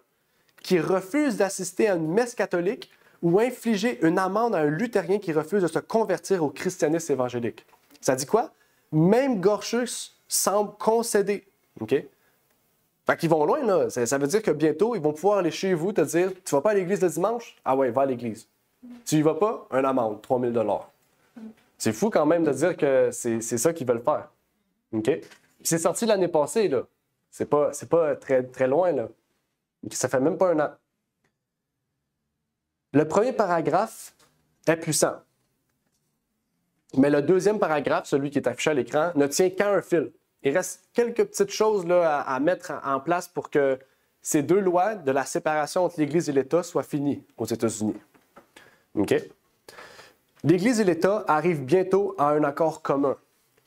Speaker 2: qui refuse d'assister à une messe catholique ou infliger une amende à un luthérien qui refuse de se convertir au christianisme évangélique. Ça dit quoi? Même Gorsuch semble concéder. OK? Fait qu'ils vont loin, là. Ça veut dire que bientôt, ils vont pouvoir aller chez vous te dire « Tu vas pas à l'église le dimanche? Ah ouais, va à l'église. Tu y vas pas? Une amende, 3 000 $. C'est fou quand même de dire que c'est ça qu'ils veulent faire. OK? C'est sorti l'année passée, là. C'est pas très, très loin, là. Ça fait même pas un an. Le premier paragraphe est puissant. Mais le deuxième paragraphe, celui qui est affiché à l'écran, ne tient qu'à un fil. Il reste quelques petites choses là, à mettre en place pour que ces deux lois de la séparation entre l'Église et l'État soient finies aux États-Unis. OK? L'Église et l'État arrivent bientôt à un accord commun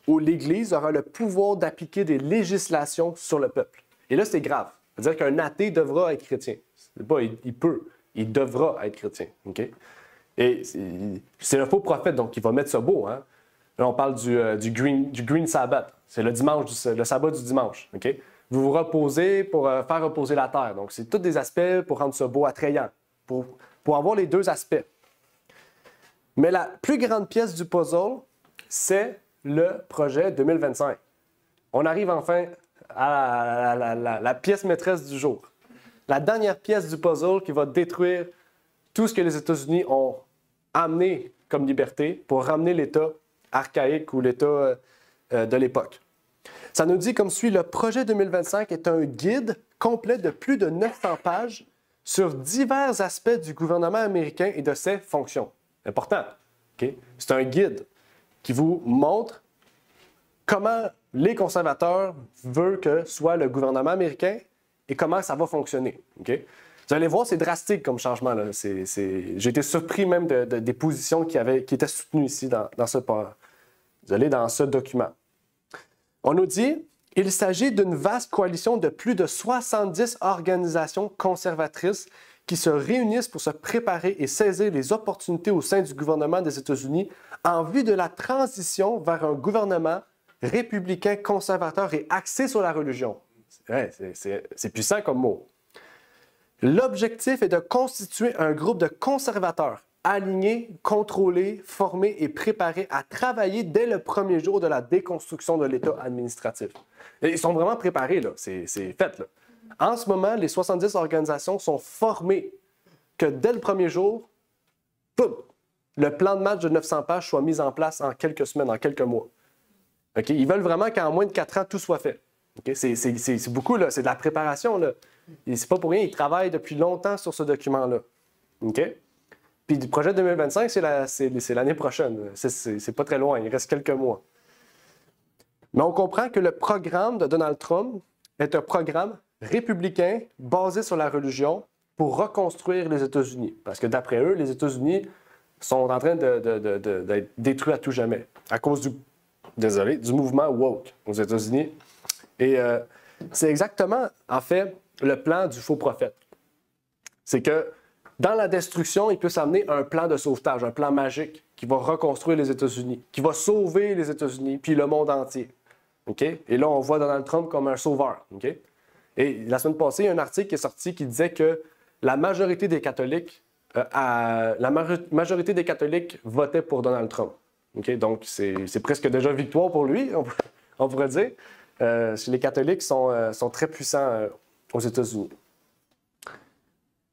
Speaker 2: où l'Église aura le pouvoir d'appliquer des législations sur le peuple. Et là, c'est grave. C'est-à-dire qu'un athée devra être chrétien. C'est pas il peut, il devra être chrétien. OK? Et c'est un faux prophète, donc il va mettre ça beau. Hein? Là, on parle du Green Sabbath. C'est le dimanche, le sabbat du dimanche. OK? Vous vous reposez pour faire reposer la terre. Donc, c'est tous des aspects pour rendre ça beau, attrayant, pour avoir les deux aspects. Mais la plus grande pièce du puzzle, c'est le projet 2025. On arrive enfin à la pièce maîtresse du jour. La dernière pièce du puzzle qui va détruire tout ce que les États-Unis ont amené comme liberté pour ramener l'État archaïque ou l'État de l'époque. Ça nous dit comme suit, le projet 2025 est un guide complet de plus de 900 pages sur divers aspects du gouvernement américain et de ses fonctions. Important. Okay? C'est un guide qui vous montre comment les conservateurs veulent que soit le gouvernement américain et comment ça va fonctionner. Okay? Vous allez voir, c'est drastique comme changement. Là. J'ai été surpris même des positions qui étaient soutenues ici dans ce document. On nous dit il s'agit d'une vaste coalition de plus de 70 organisations conservatrices qui se réunissent pour se préparer et saisir les opportunités au sein du gouvernement des États-Unis en vue de la transition vers un gouvernement républicain conservateur et axé sur la religion. Ouais, c'est puissant comme mot. L'objectif est de constituer un groupe de conservateurs alignés, contrôlés, formés et préparés à travailler dès le premier jour de la déconstruction de l'État administratif. Et ils sont vraiment préparés, là. C'est fait, là. En ce moment, les 70 organisations sont formées que dès le premier jour, boum, le plan de match de 900 pages soit mis en place en quelques semaines, en quelques mois. Okay? Ils veulent vraiment qu'en moins de 4 ans, tout soit fait. Okay? C'est beaucoup, là. C'est de la préparation, là. Et c'est pas pour rien, ils travaillent depuis longtemps sur ce document-là. OK? Puis le projet 2025, c'est l'année prochaine. C'est pas très loin, il reste quelques mois. Mais on comprend que le programme de Donald Trump est un programme républicain basé sur la religion pour reconstruire les États-Unis. Parce que d'après eux, les États-Unis sont en train d'être détruits à tout jamais à cause du mouvement woke aux États-Unis. Et c'est exactement, en fait, le plan du faux prophète. C'est que dans la destruction, il peut s'amener un plan de sauvetage, un plan magique qui va reconstruire les États-Unis, qui va sauver les États-Unis, puis le monde entier. Okay? Et là, on voit Donald Trump comme un sauveur. Okay? Et la semaine passée, il y a un article qui est sorti qui disait que la majorité des catholiques, votaient pour Donald Trump. Okay? Donc, c'est presque déjà victoire pour lui, on pourrait dire. Les catholiques sont très puissants aux États-Unis.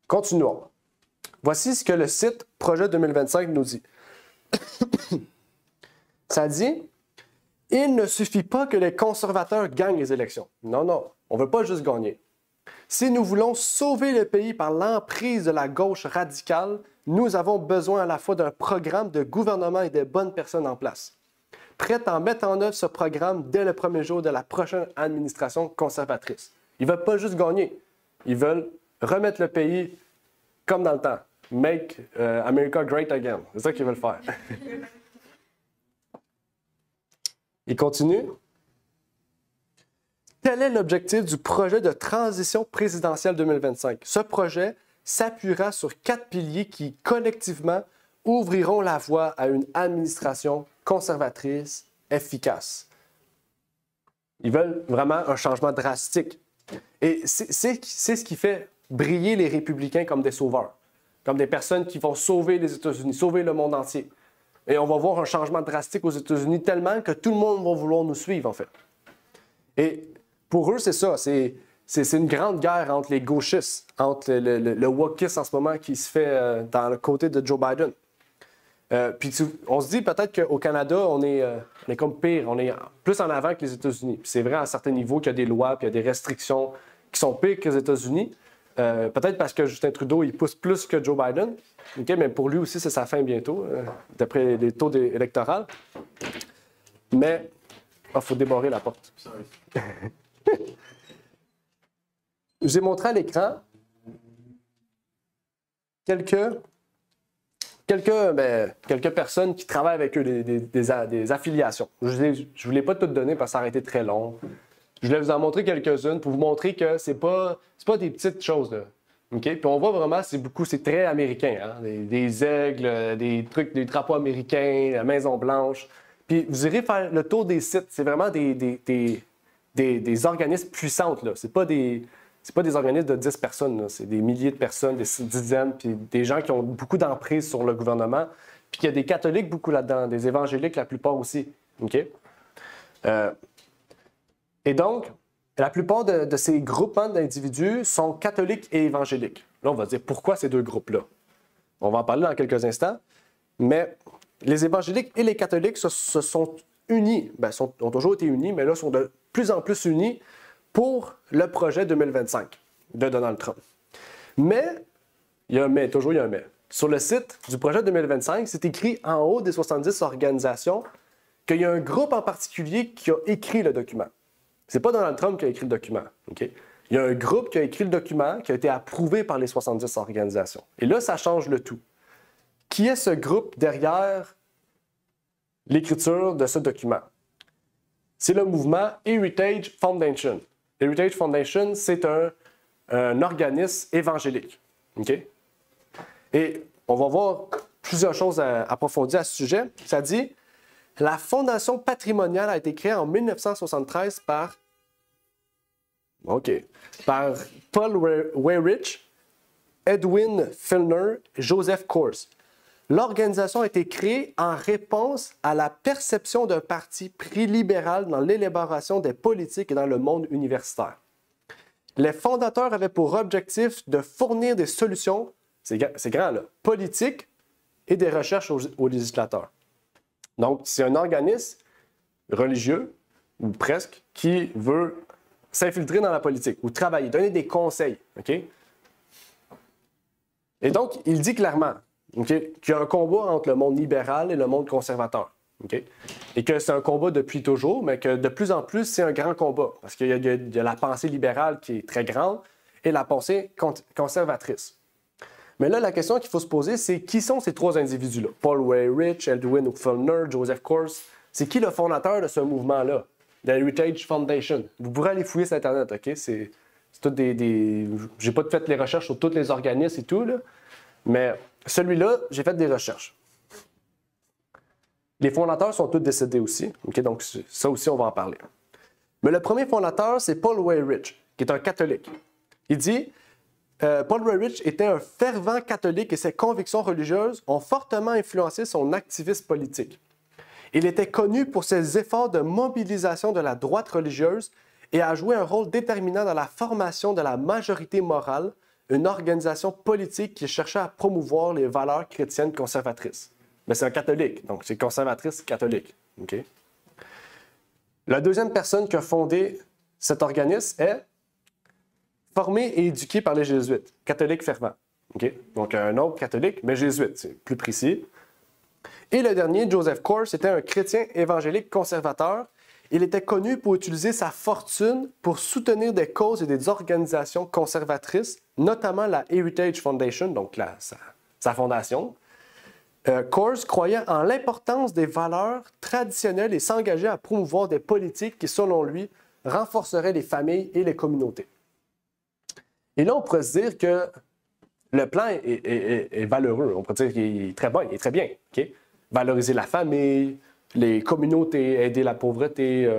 Speaker 2: Continuons. Voici ce que le site Projet 2025 nous dit. Ça dit, il ne suffit pas que les conservateurs gagnent les élections. Non, non, on ne veut pas juste gagner. Si nous voulons sauver le pays par l'emprise de la gauche radicale, nous avons besoin à la fois d'un programme de gouvernement et de bonnes personnes en place, prêtes à mettre en œuvre ce programme dès le premier jour de la prochaine administration conservatrice. Ils ne veulent pas juste gagner, ils veulent remettre le pays comme dans le temps. Make America great again. C'est ça qu'ils veulent faire. Il continue. Quel est l'objectif du projet de transition présidentielle 2025? Ce projet s'appuiera sur 4 piliers qui, collectivement, ouvriront la voie à une administration conservatrice efficace. Ils veulent vraiment un changement drastique. Et c'est ce qui fait briller les républicains comme des sauveurs, comme des personnes qui vont sauver les États-Unis, sauver le monde entier. Et on va voir un changement drastique aux États-Unis tellement que tout le monde va vouloir nous suivre, en fait. Et pour eux, c'est ça. C'est une grande guerre entre les gauchistes, entre le wokisme en ce moment qui se fait dans le côté de Joe Biden. Puis on se dit peut-être qu'au Canada, on est comme pire, on est plus en avant que les États-Unis. Puis c'est vrai à certains niveaux qu'il y a des lois, puis il y a des restrictions qui sont pires que les États-Unis. Peut-être parce que Justin Trudeau, il pousse plus que Joe Biden. Okay, mais pour lui aussi, c'est sa fin bientôt, d'après les taux électoraux. Mais il faut débarrer la porte. Je vous ai montré à l'écran quelques personnes qui travaillent avec eux, des affiliations. Je ne vous l'ai pas toutes données parce que ça aurait été très long. Je voulais vous en montrer quelques-unes pour vous montrer que c'est pas des petites choses, là. Okay? Puis on voit vraiment, c'est très américain. Hein? Des aigles, des trucs, des drapeaux américains, la Maison-Blanche. Puis vous irez faire le tour des sites. C'est vraiment des organismes puissants, là. C'est pas des organismes de 10 personnes, là. C'est des milliers de personnes, des dizaines, puis des gens qui ont beaucoup d'emprise sur le gouvernement. Puis il y a des catholiques beaucoup là-dedans, des évangéliques la plupart aussi. Okay? Et donc, la plupart de ces groupements d'individus sont catholiques et évangéliques. Là, on va dire pourquoi ces deux groupes-là. On va en parler dans quelques instants. Mais les évangéliques et les catholiques se sont unis, ont toujours été unis, mais là, sont de plus en plus unis pour le projet 2025 de Donald Trump. Mais, il y a un mais, toujours il y a un mais. Sur le site du projet 2025, c'est écrit en haut des 70 organisations qu'il y a un groupe en particulier qui a écrit le document. C'est pas Donald Trump qui a écrit le document. Okay? Il y a un groupe qui a écrit le document qui a été approuvé par les 70 organisations. Et là, ça change le tout. Qui est ce groupe derrière l'écriture de ce document? C'est le mouvement Heritage Foundation. Heritage Foundation, c'est un organisme évangélique. Okay? Et on va voir plusieurs choses approfondies à ce sujet. Ça dit... La Fondation patrimoniale a été créée en 1973 par Paul Weyrich, Edwin Filner et Joseph Coors. L'organisation a été créée en réponse à la perception d'un parti pris libéral dans l'élaboration des politiques et dans le monde universitaire. Les fondateurs avaient pour objectif de fournir des solutions, c'est grand là, politiques et des recherches aux législateurs. Donc, c'est un organisme religieux, ou presque, qui veut s'infiltrer dans la politique ou travailler, donner des conseils. Okay? Et donc, il dit clairement qu'il y a un combat entre le monde libéral et le monde conservateur. Okay? Et que c'est un combat depuis toujours, mais que de plus en plus, c'est un grand combat. Parce qu'il y a la pensée libérale qui est très grande et la pensée conservatrice. Mais là, la question qu'il faut se poser, c'est qui sont ces trois individus-là? Paul Weyrich, Edwin Filner, Joseph Coors. C'est qui le fondateur de ce mouvement-là? De Heritage Foundation. Vous pourrez aller fouiller sur Internet, OK? C'est tout des... J'ai pas fait les recherches sur tous les organismes et tout, là. Mais celui-là, j'ai fait des recherches. Les fondateurs sont tous décédés aussi, okay? Donc ça aussi, on va en parler. Mais le premier fondateur, c'est Paul Weyrich, qui est un catholique. Il dit Paul Weyrich était un fervent catholique et ses convictions religieuses ont fortement influencé son activisme politique. Il était connu pour ses efforts de mobilisation de la droite religieuse et a joué un rôle déterminant dans la formation de la majorité morale, une organisation politique qui cherchait à promouvoir les valeurs chrétiennes conservatrices. Mais c'est un catholique, donc c'est conservatrice catholique. Okay? La deuxième personne qui a fondé cet organisme est formé et éduqué par les jésuites, catholique fervent. Okay? Donc un autre catholique, mais jésuite, c'est plus précis. Et le dernier, Joseph Coors, était un chrétien évangélique conservateur. Il était connu pour utiliser sa fortune pour soutenir des causes et des organisations conservatrices, notamment la Heritage Foundation, donc sa fondation. Coors croyait en l'importance des valeurs traditionnelles et s'engageait à promouvoir des politiques qui, selon lui, renforceraient les familles et les communautés. Et là, on pourrait se dire que le plan est valeureux. On pourrait dire qu'il est très bon, il est très bien. Okay? Valoriser la famille, les communautés, aider la pauvreté,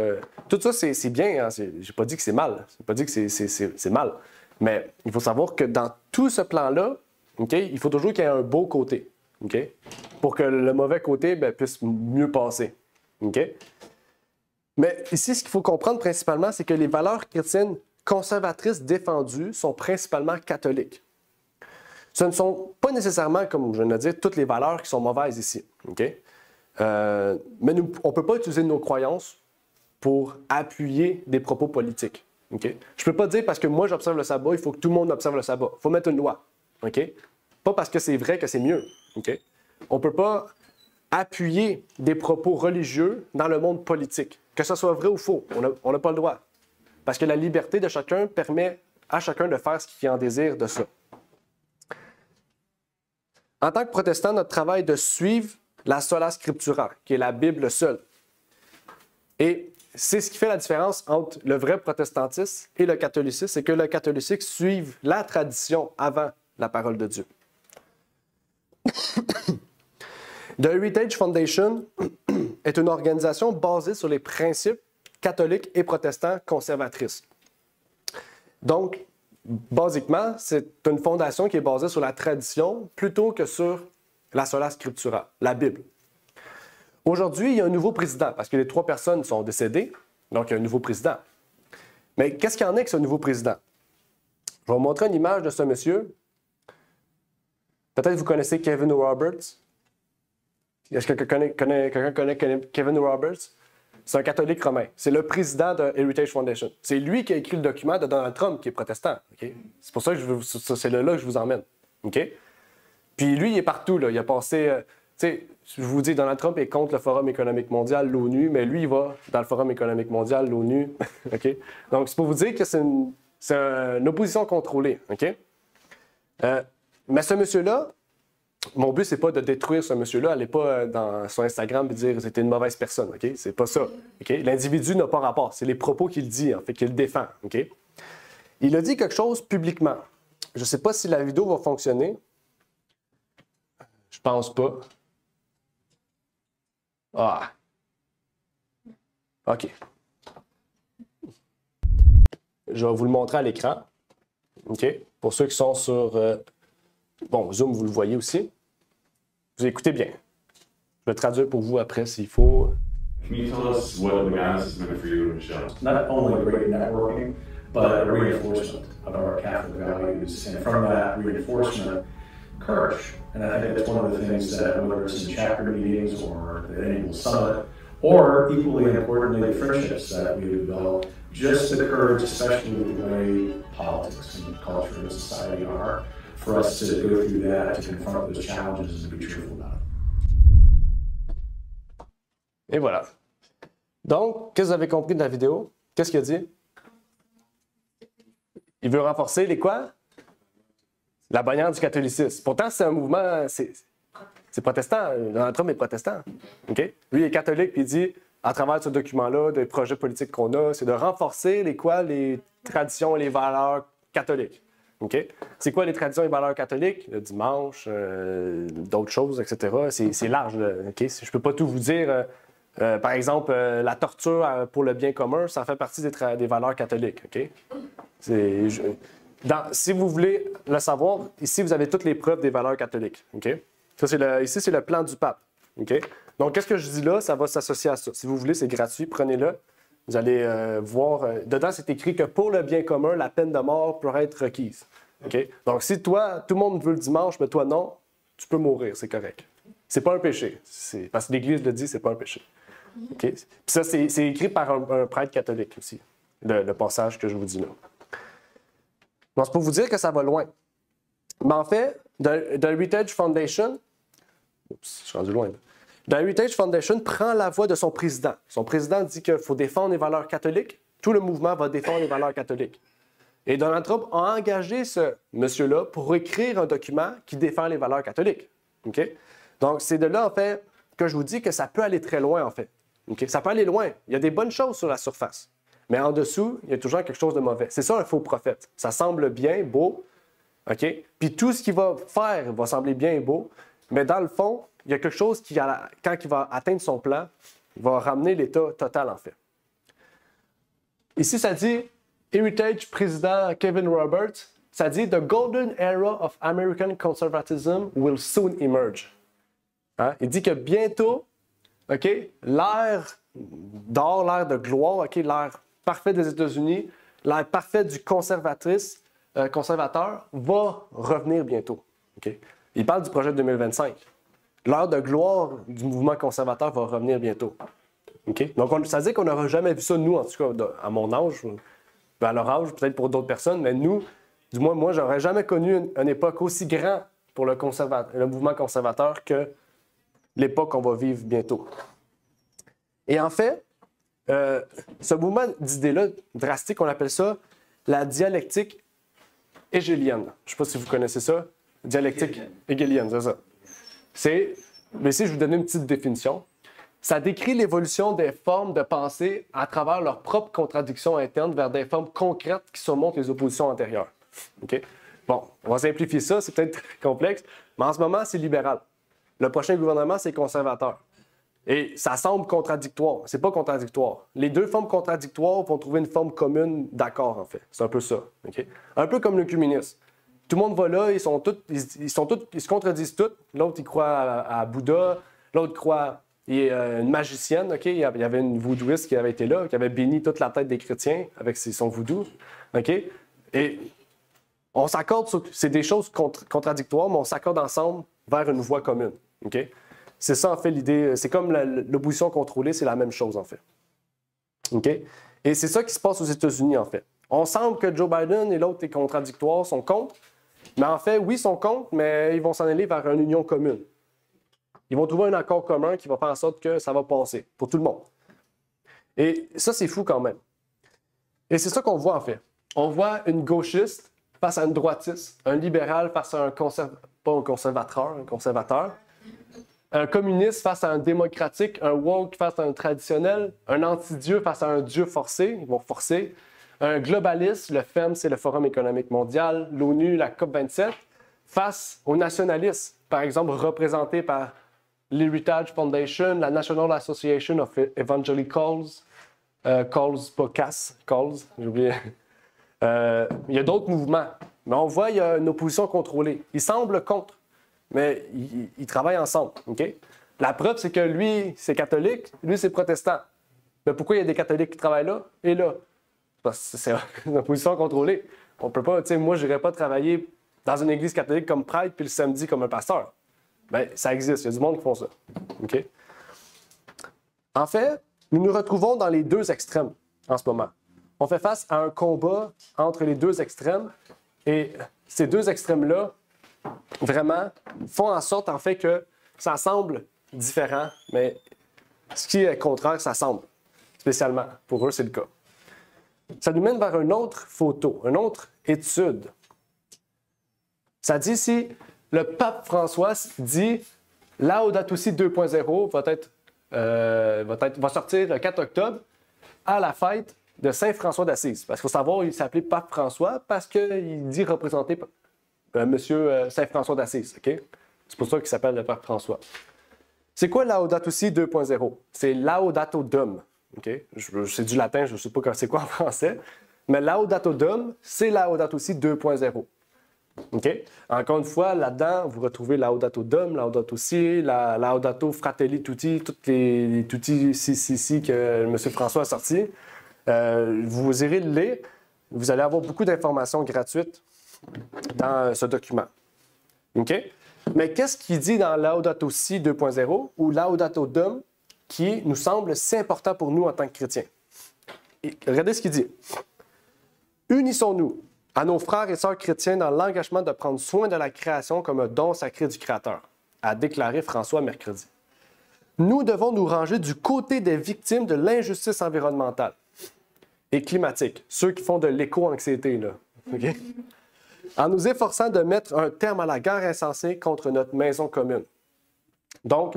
Speaker 2: tout ça, c'est bien. Hein? Je n'ai pas dit que c'est mal. Je n'ai pas dit que c'est mal. Mais il faut savoir que dans tout ce plan-là, okay, il faut toujours qu'il y ait un beau côté. Okay? Pour que le mauvais côté puisse mieux passer. Okay? Mais ici, ce qu'il faut comprendre principalement, c'est que les valeurs chrétiennes conservatrices défendues sont principalement catholiques. Ce ne sont pas nécessairement, comme je viens de le dire, toutes les valeurs qui sont mauvaises ici. Okay? Mais on ne peut pas utiliser nos croyances pour appuyer des propos politiques. Okay? Je ne peux pas dire parce que moi j'observe le sabbat, il faut que tout le monde observe le sabbat. Il faut mettre une loi. Okay? Pas parce que c'est vrai que c'est mieux. Okay? On ne peut pas appuyer des propos religieux dans le monde politique. Que ce soit vrai ou faux, on n'a pas le droit. Parce que la liberté de chacun permet à chacun de faire ce qu'il en désire de ça. En tant que protestant, notre travail est de suivre la sola scriptura, qui est la Bible seule. Et c'est ce qui fait la différence entre le vrai protestantisme et le catholicisme, c'est que le catholicisme suit la tradition avant la parole de Dieu. The Heritage Foundation est une organisation basée sur les principes catholiques et protestants conservatrices. Donc, basiquement, c'est une fondation qui est basée sur la tradition plutôt que sur la sola scriptura, la Bible. Aujourd'hui, il y a un nouveau président parce que les 3 personnes sont décédées, donc il y a un nouveau président. Mais qu'est-ce qu'il y en a avec ce nouveau président? Je vais vous montrer une image de ce monsieur. Peut-être que vous connaissez Kevin Roberts. Est-ce que quelqu'un connaît Kevin Roberts? C'est un catholique romain. C'est le président de Heritage Foundation. C'est lui qui a écrit le document de Donald Trump, qui est protestant. Okay? C'est pour ça que c'est là que je vous emmène. Okay? Puis lui, il est partout. Là. Il a passé... je vous dis, Donald Trump est contre le Forum économique mondial, l'ONU, mais lui, il va dans le Forum économique mondial, l'ONU. Okay? Donc, c'est pour vous dire que c'est une opposition contrôlée. Okay? Mais ce monsieur-là, mon but, c'est pas de détruire ce monsieur-là. Allez pas sur Instagram et dire c'était une mauvaise personne. Okay? C'est pas ça. Okay? L'individu n'a pas rapport. C'est les propos qu'il dit, en fait, qu'il défend. Okay? Il a dit quelque chose publiquement. Je sais pas si la vidéo va fonctionner. Je pense pas. Ah. OK. Je vais vous le montrer à l'écran. OK? Pour ceux qui sont sur... Bon, Zoom, vous le voyez aussi. Vous écoutez bien. Je vais traduire pour vous après s'il faut.
Speaker 3: Can you tell us what the Mass has meant for you, Michelle? Not only great networking, but a reinforcement of our Catholic values, and from that reinforcement, courage. And I think that's one of the things that, whether it's in chapter meetings or the annual summit, or equally importantly, the friendships that we develop, just the courage, especially with the way politics and culture and society are, for us to go through that, to confront those challenges and be truthful about it.
Speaker 2: Et voilà. Donc, qu'est-ce que vous avez compris de la vidéo? Qu'est-ce qu'il a dit? Il veut renforcer les quoi? La bannière du catholicisme. Pourtant, c'est un mouvement, c'est protestant. Donald Trump est protestant. Okay? Lui, il est catholique, puis il dit, à travers ce document-là, des projets politiques qu'on a, c'est de renforcer les traditions et les valeurs catholiques. Okay? C'est quoi les traditions et valeurs catholiques? Le dimanche, d'autres choses, etc. C'est large. Là, okay? Je ne peux pas tout vous dire. Par exemple, la torture pour le bien commun, ça fait partie des valeurs catholiques. Okay? Si vous voulez le savoir, ici, vous avez toutes les preuves des valeurs catholiques. Okay? Ici, c'est le plan du pape. Okay? Donc, qu'est-ce que je dis là? Ça va s'associer à ça. Si vous voulez, c'est gratuit, prenez-le. Vous allez voir, dedans, c'est écrit que pour le bien commun, la peine de mort pourrait être requise. Okay? Donc, si toi, tout le monde veut le dimanche, mais toi non, tu peux mourir, c'est correct. C'est pas un péché. Parce que l'Église le dit, c'est pas un péché. Okay? Puis ça, c'est écrit par un prêtre catholique aussi, le passage que je vous dis là. Donc, c'est pour vous dire que ça va loin. Mais en fait, The Heritage Foundation, oups, je suis rendu loin là. The Heritage Foundation prend la voix de son président. Son président dit qu'il faut défendre les valeurs catholiques. Tout le mouvement va défendre les valeurs catholiques. Et Donald Trump a engagé ce monsieur-là pour écrire un document qui défend les valeurs catholiques. Okay? Donc, c'est de là, en fait, que je vous dis que ça peut aller très loin, en fait. Okay? Ça peut aller loin. Il y a des bonnes choses sur la surface. Mais en dessous, il y a toujours quelque chose de mauvais. C'est ça un faux prophète. Ça semble bien, beau. Okay? Puis tout ce qu'il va faire va sembler bien et beau. Mais dans le fond, il y a quelque chose qui, quand il va atteindre son plan, il va ramener l'état total, en fait. Ici, ça dit, Heritage président Kevin Roberts, ça dit « The golden era of American conservatism will soon emerge ». Hein? Il dit que bientôt, okay, l'ère d'or, l'ère de gloire, okay, l'ère parfaite des États-Unis, l'ère parfaite du conservateur va revenir bientôt. Okay? Il parle du projet de 2025. L'heure de gloire du mouvement conservateur va revenir bientôt. Okay? Donc, ça veut dire qu'on n'aura jamais vu ça, nous, en tout cas, à mon âge, à leur âge, peut-être pour d'autres personnes, mais nous, du moins, moi, j'aurais jamais connu une époque aussi grande pour le mouvement conservateur que l'époque qu'on va vivre bientôt. Et en fait, ce mouvement d'idées-là drastique, on appelle ça la dialectique hégélienne. Je ne sais pas si vous connaissez ça. Dialectique hégélienne, c'est ça. Mais si je vous donne une petite définition, ça décrit l'évolution des formes de pensée à travers leurs propres contradictions internes vers des formes concrètes qui surmontent les oppositions antérieures. Okay? Bon, on va simplifier ça, c'est peut-être complexe, mais en ce moment, c'est libéral. Le prochain gouvernement, c'est conservateur. Et ça semble contradictoire. C'est pas contradictoire. Les deux formes contradictoires vont trouver une forme commune d'accord, en fait. C'est un peu ça. Okay? Un peu comme le communisme. Tout le monde va là, ils se contredisent tous. L'autre, il croit à Bouddha. L'autre croit une magicienne. Okay? Il y avait une voodooiste qui avait été là, qui avait béni toute la tête des chrétiens avec son voodoo. Okay? Et on s'accorde sur... C'est des choses contradictoires, mais on s'accorde ensemble vers une voie commune. Okay? C'est ça, en fait, l'idée. C'est comme l'opposition contrôlée, c'est la même chose, en fait. Okay? Et c'est ça qui se passe aux États-Unis, en fait. On semble que Joe Biden et l'autre est contradictoire, sont contre. Mais en fait, oui, ils sont contre, mais ils vont s'en aller vers une union commune. Ils vont trouver un accord commun qui va faire en sorte que ça va passer pour tout le monde. Et ça, c'est fou quand même. Et c'est ça qu'on voit, en fait. On voit une gauchiste face à une droitiste, un libéral face à un conservateur, un communiste face à un démocratique, un woke face à un traditionnel, un anti-dieu face à un dieu forcé, ils vont forcer, un globaliste, le FEM, c'est le Forum économique mondial, l'ONU, la COP27, face aux nationalistes, par exemple représentés par l'Heritage Foundation, la National Association of Evangelicals, j'ai oublié. Il y a d'autres mouvements, mais on voit qu'il y a une opposition contrôlée. Ils semblent contre, mais ils travaillent ensemble. Okay? La preuve, c'est que lui, c'est catholique, lui, c'est protestant. Mais pourquoi il y a des catholiques qui travaillent là et là? Parce que c'est une opposition contrôlée. On peut pas, moi, je n'irais pas travailler dans une église catholique comme prêtre puis le samedi comme un pasteur. Bien, ça existe, il y a du monde qui font ça. Okay? En fait, nous nous retrouvons dans les deux extrêmes en ce moment. On fait face à un combat entre les deux extrêmes et ces deux extrêmes-là, vraiment, font en sorte, en fait, que ça semble différent, mais ce qui est contraire, ça semble. Spécialement. Pour eux, c'est le cas. Ça nous mène vers une autre photo, une autre étude. Ça dit ici, le pape François dit Laudato Si 2.0 va sortir le 4 octobre à la fête de Saint François d'Assise. Parce qu'il faut savoir, il s'appelait Pape François parce qu'il dit représenter Monsieur Saint François d'Assise. Okay? C'est pour ça qu'il s'appelle le Pape François. C'est quoi Laudato Si 2.0? C'est Laudato Dum. Okay? C'est du latin, je ne sais pas c'est quoi en français. Mais Laudato Dum, c'est Laudato Si 2.0. Okay? Encore une fois, là-dedans, vous retrouvez Laudato Dum, Laudato Si, Laudato Fratelli Tutti, toutes les tutti si que M. François a sorti. Vous irez le lire. Vous allez avoir beaucoup d'informations gratuites dans ce document. OK? Mais qu'est-ce qu'il dit dans Laudato Si 2.0 ou Laudato Dum qui nous semble si important pour nous en tant que chrétiens? Et regardez ce qu'il dit. Unissons-nous à nos frères et sœurs chrétiens dans l'engagement de prendre soin de la création comme un don sacré du Créateur, a déclaré François mercredi. Nous devons nous ranger du côté des victimes de l'injustice environnementale et climatique, ceux qui font de l'éco-anxiété, là. Okay? En nous efforçant de mettre un terme à la guerre insensée contre notre maison commune. Donc,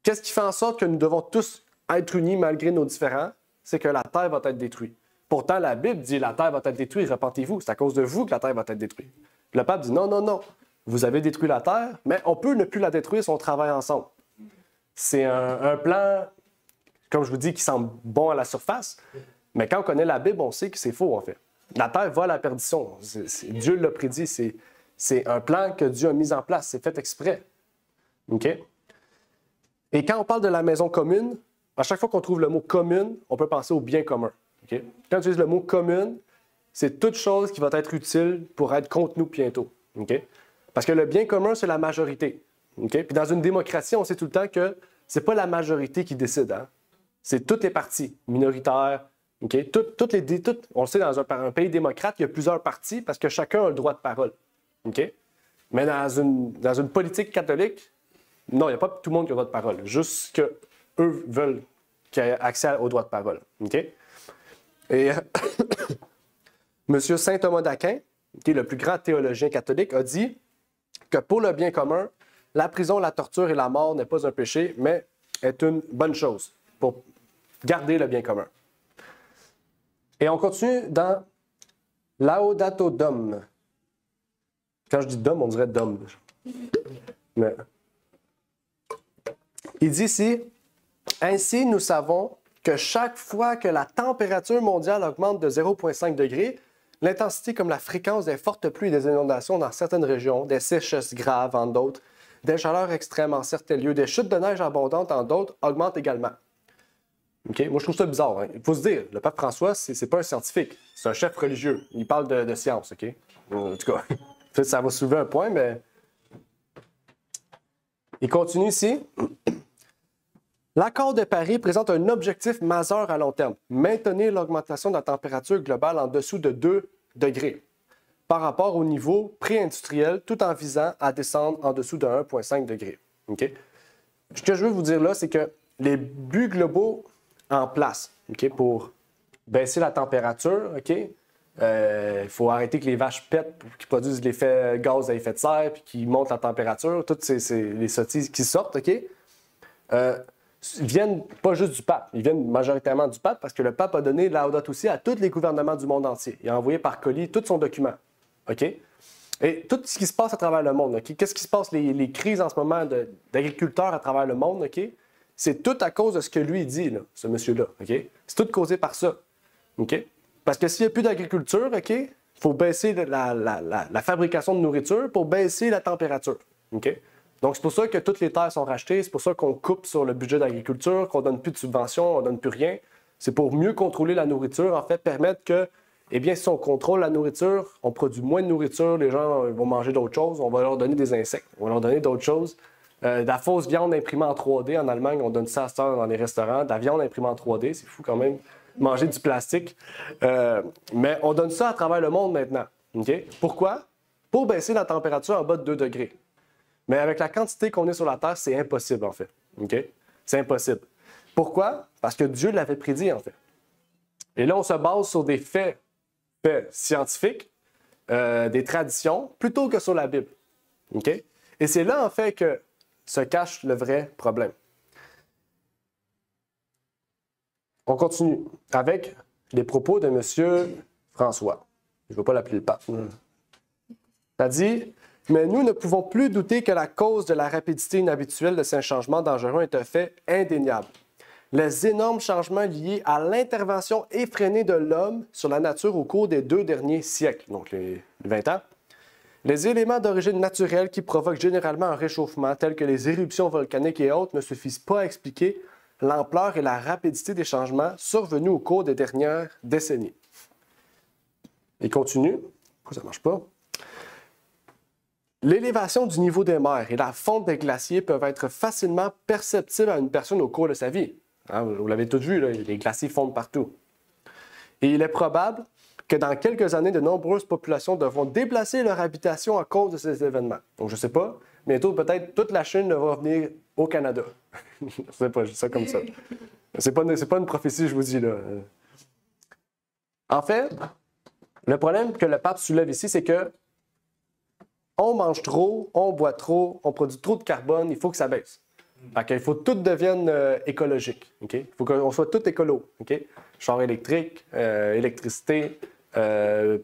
Speaker 2: qu'est-ce qui fait en sorte que nous devons tous être unis malgré nos différends? C'est que la terre va être détruite. Pourtant, la Bible dit la terre va être détruite, repentez-vous, c'est à cause de vous que la terre va être détruite. Le pape dit non, non, non, vous avez détruit la terre, mais on peut ne plus la détruire si on travaille ensemble. C'est un plan, comme je vous dis, qui semble bon à la surface, mais quand on connaît la Bible, on sait que c'est faux en fait. La terre va à la perdition. Dieu l'a prédit. C'est un plan que Dieu a mis en place. C'est fait exprès. OK? Et quand on parle de la maison commune, à chaque fois qu'on trouve le mot commune, on peut penser au bien commun. Okay? Quand on utilise le mot commune, c'est toute chose qui va être utile pour être contre nous bientôt. Okay? Parce que le bien commun, c'est la majorité. Okay? Puis dans une démocratie, on sait tout le temps que c'est pas la majorité qui décide. Hein? C'est toutes les partis minoritaires. Okay? On le sait, dans un pays démocrate, il y a plusieurs partis parce que chacun a le droit de parole. Okay? Mais dans une politique catholique, non, il n'y a pas tout le monde qui a le droit de parole. Juste qu'eux veulent qu'il y ait accès au droit de parole. Okay? Et M. Saint Thomas d'Aquin, qui est le plus grand théologien catholique, a dit que pour le bien commun, la prison, la torture et la mort n'est pas un péché, mais est une bonne chose pour garder le bien commun. Et on continue dans Laudato Dum. Quand je dis Dum, on dirait Dum. Mais... Il dit ici, « Ainsi, nous savons que chaque fois que la température mondiale augmente de 0,5 degrés, l'intensité comme la fréquence des fortes pluies et des inondations dans certaines régions, des sécheresses graves en d'autres, des chaleurs extrêmes en certains lieux, des chutes de neige abondantes en d'autres augmentent également. » Okay? Moi, je trouve ça bizarre. Hein? Il faut se dire, le pape François, c'est pas un scientifique, c'est un chef religieux. Il parle de science, OK? En tout cas, peut-être ça va soulever un point, mais... Il continue ici. L'accord de Paris présente un objectif majeur à long terme, maintenir l'augmentation de la température globale en dessous de 2 degrés par rapport au niveau pré-industriel, tout en visant à descendre en dessous de 1,5 degré. Okay? Ce que je veux vous dire là, c'est que les buts globaux en place, okay, pour baisser la température, okay, il faut arrêter que les vaches pètent, qui produisent l'effet gaz à effet de serre, puis qui montent la température, toutes les sottises qui sortent, okay, viennent pas juste du pape, ils viennent majoritairement du pape parce que le pape a donné Laudato Si à tous les gouvernements du monde entier. Il a envoyé par colis tout son document. Okay? Et tout ce qui se passe à travers le monde, okay? Qu'est-ce qui se passe, les crises en ce moment d'agriculteurs à travers le monde, okay? C'est tout à cause de ce que lui dit, là, ce monsieur-là. Okay? C'est tout causé par ça. Okay? Parce que s'il n'y a plus d'agriculture, okay, il faut baisser la fabrication de nourriture pour baisser la température. Okay? Donc, c'est pour ça que toutes les terres sont rachetées, c'est pour ça qu'on coupe sur le budget d'agriculture, qu'on ne donne plus de subventions, on ne donne plus rien. C'est pour mieux contrôler la nourriture, en fait, permettre que, eh bien, si on contrôle la nourriture, on produit moins de nourriture, les gens vont manger d'autres choses, on va leur donner des insectes, on va leur donner d'autres choses. De la fausse viande imprimée en 3D, en Allemagne, on donne ça à cette heure dans les restaurants, de la viande imprimée en 3D, c'est fou quand même, manger du plastique. Mais on donne ça à travers le monde maintenant. Okay? Pourquoi? Pour baisser la température en bas de 2 degrés. Mais avec la quantité qu'on est sur la Terre, c'est impossible, en fait. Okay? C'est impossible. Pourquoi? Parce que Dieu l'avait prédit, en fait. Et là, on se base sur des faits scientifiques, des traditions, plutôt que sur la Bible. Okay? Et c'est là, en fait, que se cache le vrai problème. On continue avec les propos de M. François. Je ne veux pas l'appeler le pape. Ça dit, mais nous ne pouvons plus douter que la cause de la rapidité inhabituelle de ces changements dangereux est un fait indéniable. Les énormes changements liés à l'intervention effrénée de l'homme sur la nature au cours des 2 derniers siècles, donc les 20 ans, les éléments d'origine naturelle qui provoquent généralement un réchauffement, tels que les éruptions volcaniques et autres, ne suffisent pas à expliquer l'ampleur et la rapidité des changements survenus au cours des dernières décennies. Il continue. Pourquoi ça ne marche pas? L'élévation du niveau des mers et la fonte des glaciers peuvent être facilement perceptibles à une personne au cours de sa vie. Hein, vous l'avez tous vu, là, les glaciers fondent partout. Et il est probable que dans quelques années, de nombreuses populations devront déplacer leur habitation à cause de ces événements. Donc, je ne sais pas, bientôt, peut-être toute la Chine va venir au Canada. Je ne sais pas, je dis ça comme ça. C'est pas une prophétie, je vous dis, là. En fait, le problème que le pape soulève ici, c'est que on mange trop, on boit trop, on produit trop de carbone, il faut que ça baisse. Il faut que tout devienne écologique. Okay? Il faut qu'on soit tout écolo. Okay? Char électrique, électricité, plus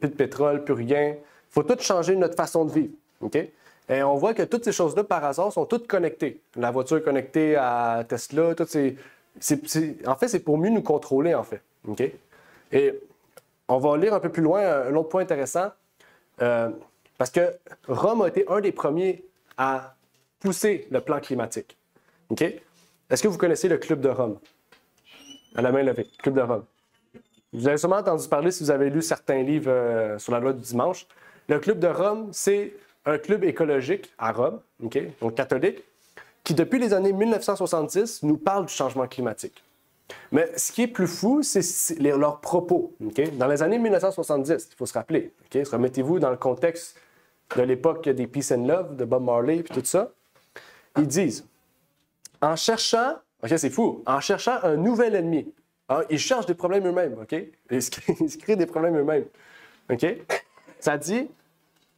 Speaker 2: de pétrole, plus rien. Il faut tout changer notre façon de vivre. Okay? Et on voit que toutes ces choses-là, par hasard, sont toutes connectées. La voiture est connectée à Tesla, en fait, c'est pour mieux nous contrôler, en fait. Okay? Et on va lire un peu plus loin un autre point intéressant. Parce que Rome a été un des premiers à pousser le plan climatique. Okay? Est-ce que vous connaissez le Club de Rome? À la main levée, Club de Rome. Vous avez sûrement entendu parler si vous avez lu certains livres sur la loi du dimanche. Le Club de Rome, c'est un club écologique à Rome, okay? Donc catholique, qui depuis les années 1970 nous parle du changement climatique. Mais ce qui est plus fou, c'est leurs propos. Okay? Dans les années 1970, il faut se rappeler, okay? Remettez-vous dans le contexte de l'époque des Peace and Love, de Bob Marley et tout ça. Ils disent, en cherchant, ok, c'est fou, en cherchant un nouvel ennemi, hein, ils cherchent des problèmes eux-mêmes, ok? Ils se créent des problèmes eux-mêmes, ok? Ça dit,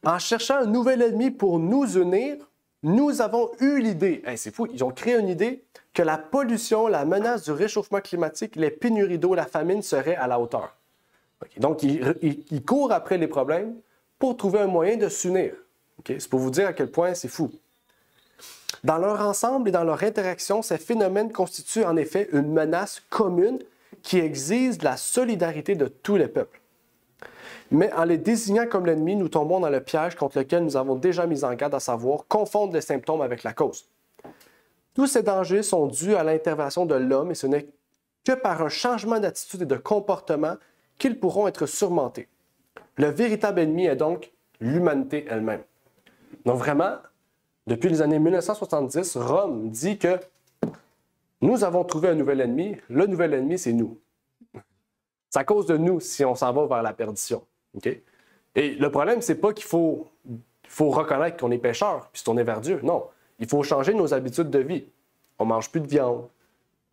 Speaker 2: en cherchant un nouvel ennemi pour nous unir, nous avons eu l'idée, hey, c'est fou, ils ont créé une idée que la pollution, la menace du réchauffement climatique, les pénuries d'eau, la famine seraient à la hauteur. Okay? Donc, ils courent après les problèmes pour trouver un moyen de s'unir. Okay? C'est pour vous dire à quel point c'est fou. Dans leur ensemble et dans leur interaction, ces phénomènes constituent en effet une menace commune qui exige la solidarité de tous les peuples. Mais en les désignant comme l'ennemi, nous tombons dans le piège contre lequel nous avons déjà mis en garde, à savoir confondre les symptômes avec la cause. Tous ces dangers sont dus à l'intervention de l'homme et ce n'est que par un changement d'attitude et de comportement qu'ils pourront être surmontés. Le véritable ennemi est donc l'humanité elle-même. Donc vraiment, depuis les années 1970, Rome dit que nous avons trouvé un nouvel ennemi. Le nouvel ennemi, c'est nous. C'est à cause de nous si on s'en va vers la perdition. Okay? Et le problème, c'est pas qu'il faut reconnaître qu'on est pécheur puis se tourner vers Dieu. Non. Il faut changer nos habitudes de vie. On mange plus de viande.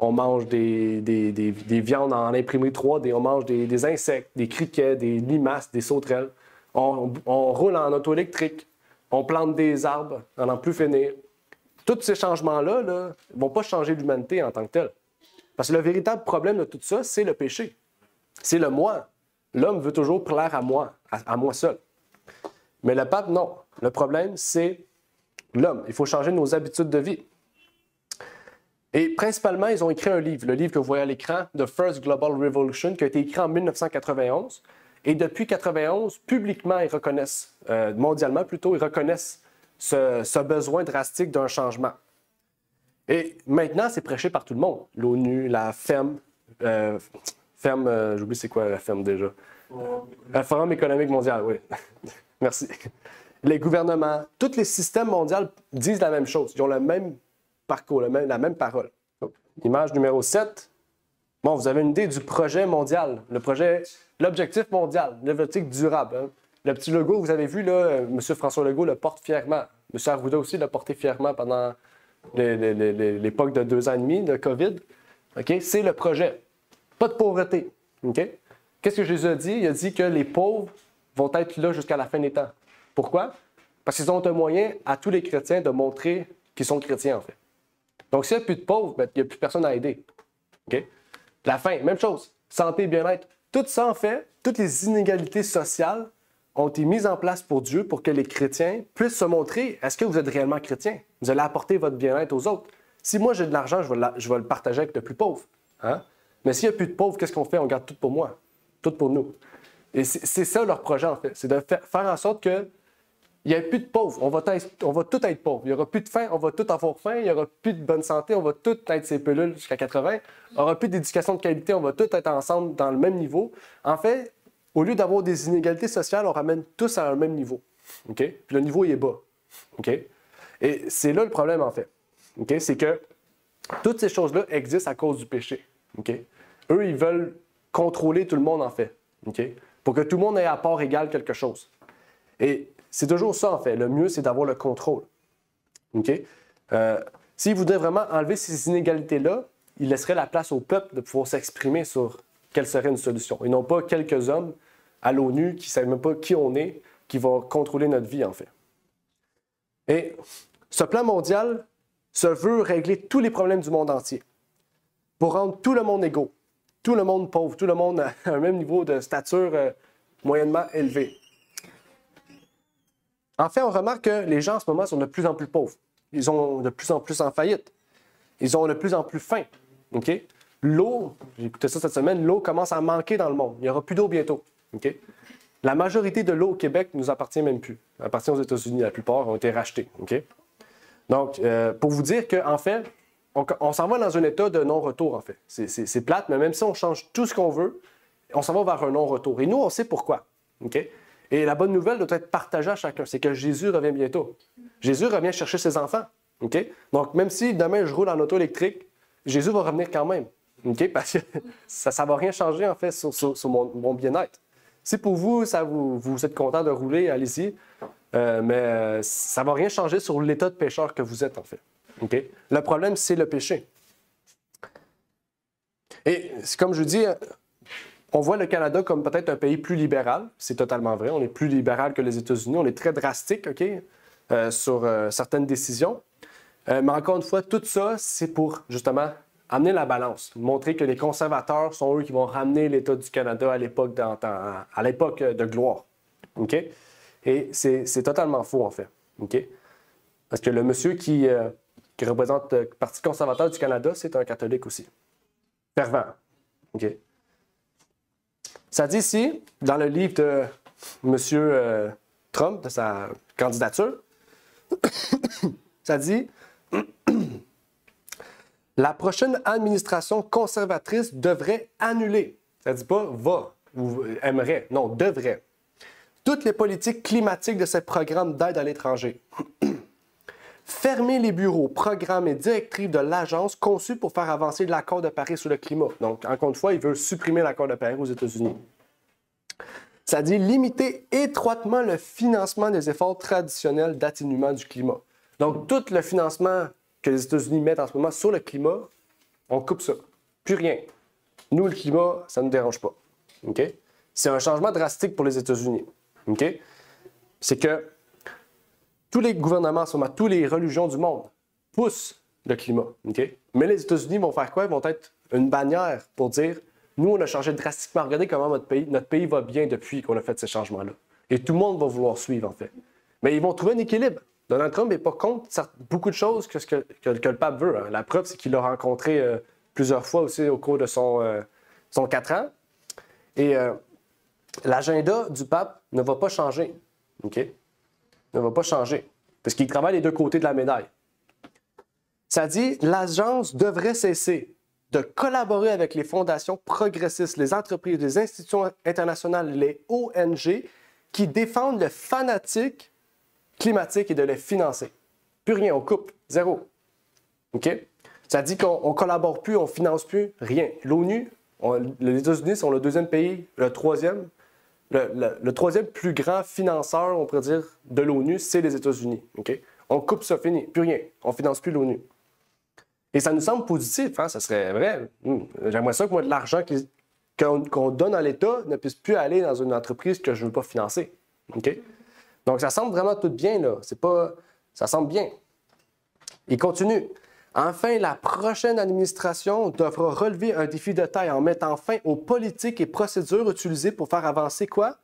Speaker 2: On mange des viandes en imprimerie 3D. On mange des insectes, des criquets, des limaces, des sauterelles. On roule en auto électrique. On plante des arbres à n'en plus finir. Tous ces changements-là ne vont pas changer l'humanité en tant que telle. Parce que le véritable problème de tout ça, c'est le péché. C'est le moi. L'homme veut toujours plaire à moi seul. Mais le pape, non. Le problème, c'est l'homme. Il faut changer nos habitudes de vie. Et principalement, ils ont écrit un livre, le livre que vous voyez à l'écran, The First Global Revolution, qui a été écrit en 1991. Et depuis 1991, publiquement, ils reconnaissent, mondialement plutôt, ils reconnaissent ce besoin drastique d'un changement. Et maintenant, c'est prêché par tout le monde. L'ONU, la FEM, j'oublie c'est quoi la FEM déjà. Le Forum économique mondial, oui. Merci. Les gouvernements, tous les systèmes mondiaux disent la même chose. Ils ont le même parcours, la même parole. Image numéro 7. Bon, vous avez une idée du projet mondial, l'objectif mondial, l'objectif durable. Hein. Le petit logo, vous avez vu, là, M. François Legault le porte fièrement. M. Arruda aussi l'a porté fièrement pendant l'époque de 2 ans et demi de COVID. Okay? C'est le projet. Pas de pauvreté. Okay? Qu'est-ce que Jésus a dit? Il a dit que les pauvres vont être là jusqu'à la fin des temps. Pourquoi? Parce qu'ils ont un moyen à tous les chrétiens de montrer qu'ils sont chrétiens, en fait. Donc, s'il n'y a plus de pauvres, ben, il n'y a plus personne à aider. Okay? La fin, même chose. Santé, bien-être. tout ça, en fait, toutes les inégalités sociales ont été mises en place pour Dieu pour que les chrétiens puissent se montrer, est-ce que vous êtes réellement chrétien? Vous allez apporter votre bien-être aux autres. Si moi j'ai de l'argent, je vais le partager avec le plus pauvre. Hein? Mais s'il n'y a plus de pauvres, qu'est-ce qu'on fait? On garde tout pour moi, tout pour nous. Et c'est ça leur projet, en fait. C'est de faire en sorte qu'il n'y ait plus de pauvres. On va tout être pauvres. Il n'y aura plus de faim, on va tout avoir faim. Il n'y aura plus de bonne santé, on va tout être ces pilules jusqu'à 80. Il n'y aura plus d'éducation de qualité, on va tout être ensemble dans le même niveau. En fait, au lieu d'avoir des inégalités sociales, on ramène tous à un même niveau. Okay? Puis le niveau, il est bas. Okay? Et c'est là le problème, en fait. Okay? C'est que toutes ces choses-là existent à cause du péché. Okay? Eux, ils veulent contrôler tout le monde, en fait. Okay? Pour que tout le monde ait à part égale quelque chose. Et c'est toujours ça, en fait. Le mieux, c'est d'avoir le contrôle. Okay? S'ils voudraient vraiment enlever ces inégalités-là, ils laisseraient la place au peuple de pouvoir s'exprimer sur quelle serait une solution. Et non pas quelques hommes à l'ONU qui ne savent même pas qui on est, qui vont contrôler notre vie, en fait. Et ce plan mondial se veut régler tous les problèmes du monde entier pour rendre tout le monde égaux, tout le monde pauvre, tout le monde à un même niveau de stature moyennement élevé. En fait, on remarque que les gens en ce moment sont de plus en plus pauvres. Ils sont de plus en plus en faillite. Ils ont de plus en plus faim. Okay? L'eau, j'ai écouté ça cette semaine, l'eau commence à manquer dans le monde. Il n'y aura plus d'eau bientôt. Okay? La majorité de l'eau au Québec ne nous appartient même plus. Elle appartient aux États-Unis. La plupart ont été rachetées. Okay? Donc, pour vous dire qu'en fait, on s'en va dans un état de non-retour, en fait. C'est plate, mais même si on change tout ce qu'on veut, on s'en va vers un non-retour. Et nous, on sait pourquoi. Okay? Et la bonne nouvelle doit être partagée à chacun. C'est que Jésus revient bientôt. Jésus revient chercher ses enfants. Okay? Donc, même si demain je roule en auto électrique, Jésus va revenir quand même. Okay? Parce que ça ne va rien changer, en fait, sur mon bien-être. Si pour vous, vous êtes content de rouler, allez-y. Mais ça ne va rien changer sur l'état de pécheur que vous êtes, en fait. Okay? Le problème, c'est le péché. Et comme je dis, on voit le Canada comme peut-être un pays plus libéral. C'est totalement vrai. On est plus libéral que les États-Unis. On est très drastique, okay? Sur certaines décisions. Mais encore une fois, tout ça, c'est pour, justement, amener la balance. Montrer que les conservateurs sont eux qui vont ramener l'État du Canada à l'époque de gloire. Okay? Et c'est totalement faux, en fait. Okay? Parce que le monsieur qui représente le Parti conservateur du Canada, c'est un catholique aussi. Fervent. Okay? Ça dit ici, dans le livre de M. Trump, de sa candidature, ça dit « La prochaine administration conservatrice devrait annuler », ça ne dit pas « va » ou « aimerait », non, « devrait », toutes les politiques climatiques de ces programmes d'aide à l'étranger. Fermer les bureaux, programmes et directives de l'agence conçus pour faire avancer l'accord de Paris sur le climat. Donc, encore une fois, il veut supprimer l'accord de Paris aux États-Unis. Ça dit limiter étroitement le financement des efforts traditionnels d'atténuement du climat. Donc, tout le financement que les États-Unis mettent en ce moment sur le climat, on coupe ça. Plus rien. Nous, le climat, ça ne nous dérange pas. Okay? C'est un changement drastique pour les États-Unis. Okay? C'est que tous les gouvernements, toutes les religions du monde poussent le climat. Okay? Mais les États-Unis vont faire quoi? Ils vont être une bannière pour dire « Nous, on a changé drastiquement. Regardez comment notre pays va bien depuis qu'on a fait ces changements-là. » Et tout le monde va vouloir suivre, en fait. Mais ils vont trouver un équilibre. Donald Trump n'est pas contre beaucoup de choses que le pape veut. Hein. La preuve, c'est qu'il l'a rencontré plusieurs fois aussi au cours de son 4 ans. Et l'agenda du pape ne va pas changer. Okay? Ne va pas changer. Parce qu'il travaille les deux côtés de la médaille. Ça dit, l'agence devrait cesser de collaborer avec les fondations progressistes, les entreprises, les institutions internationales, les ONG qui défendent le fanatique climatique et de les financer. Plus rien, on coupe. Zéro. OK? Ça dit qu'on ne collabore plus, on ne finance plus, rien. L'ONU, les États-Unis sont le deuxième pays, le troisième plus grand financeur, on pourrait dire, de l'ONU, c'est les États-Unis. Okay? On coupe ça, fini, plus rien. On ne finance plus l'ONU. Et ça nous semble positif, hein? Ça serait vrai. J'aimerais ça que moi, de l'argent qu'on donne à l'État ne puisse plus aller dans une entreprise que je ne veux pas financer. Okay? Donc, ça semble vraiment tout bien, là. Ça semble bien. Il continue. Enfin, la prochaine administration devra relever un défi de taille en mettant fin aux politiques et procédures utilisées pour faire avancer quoi?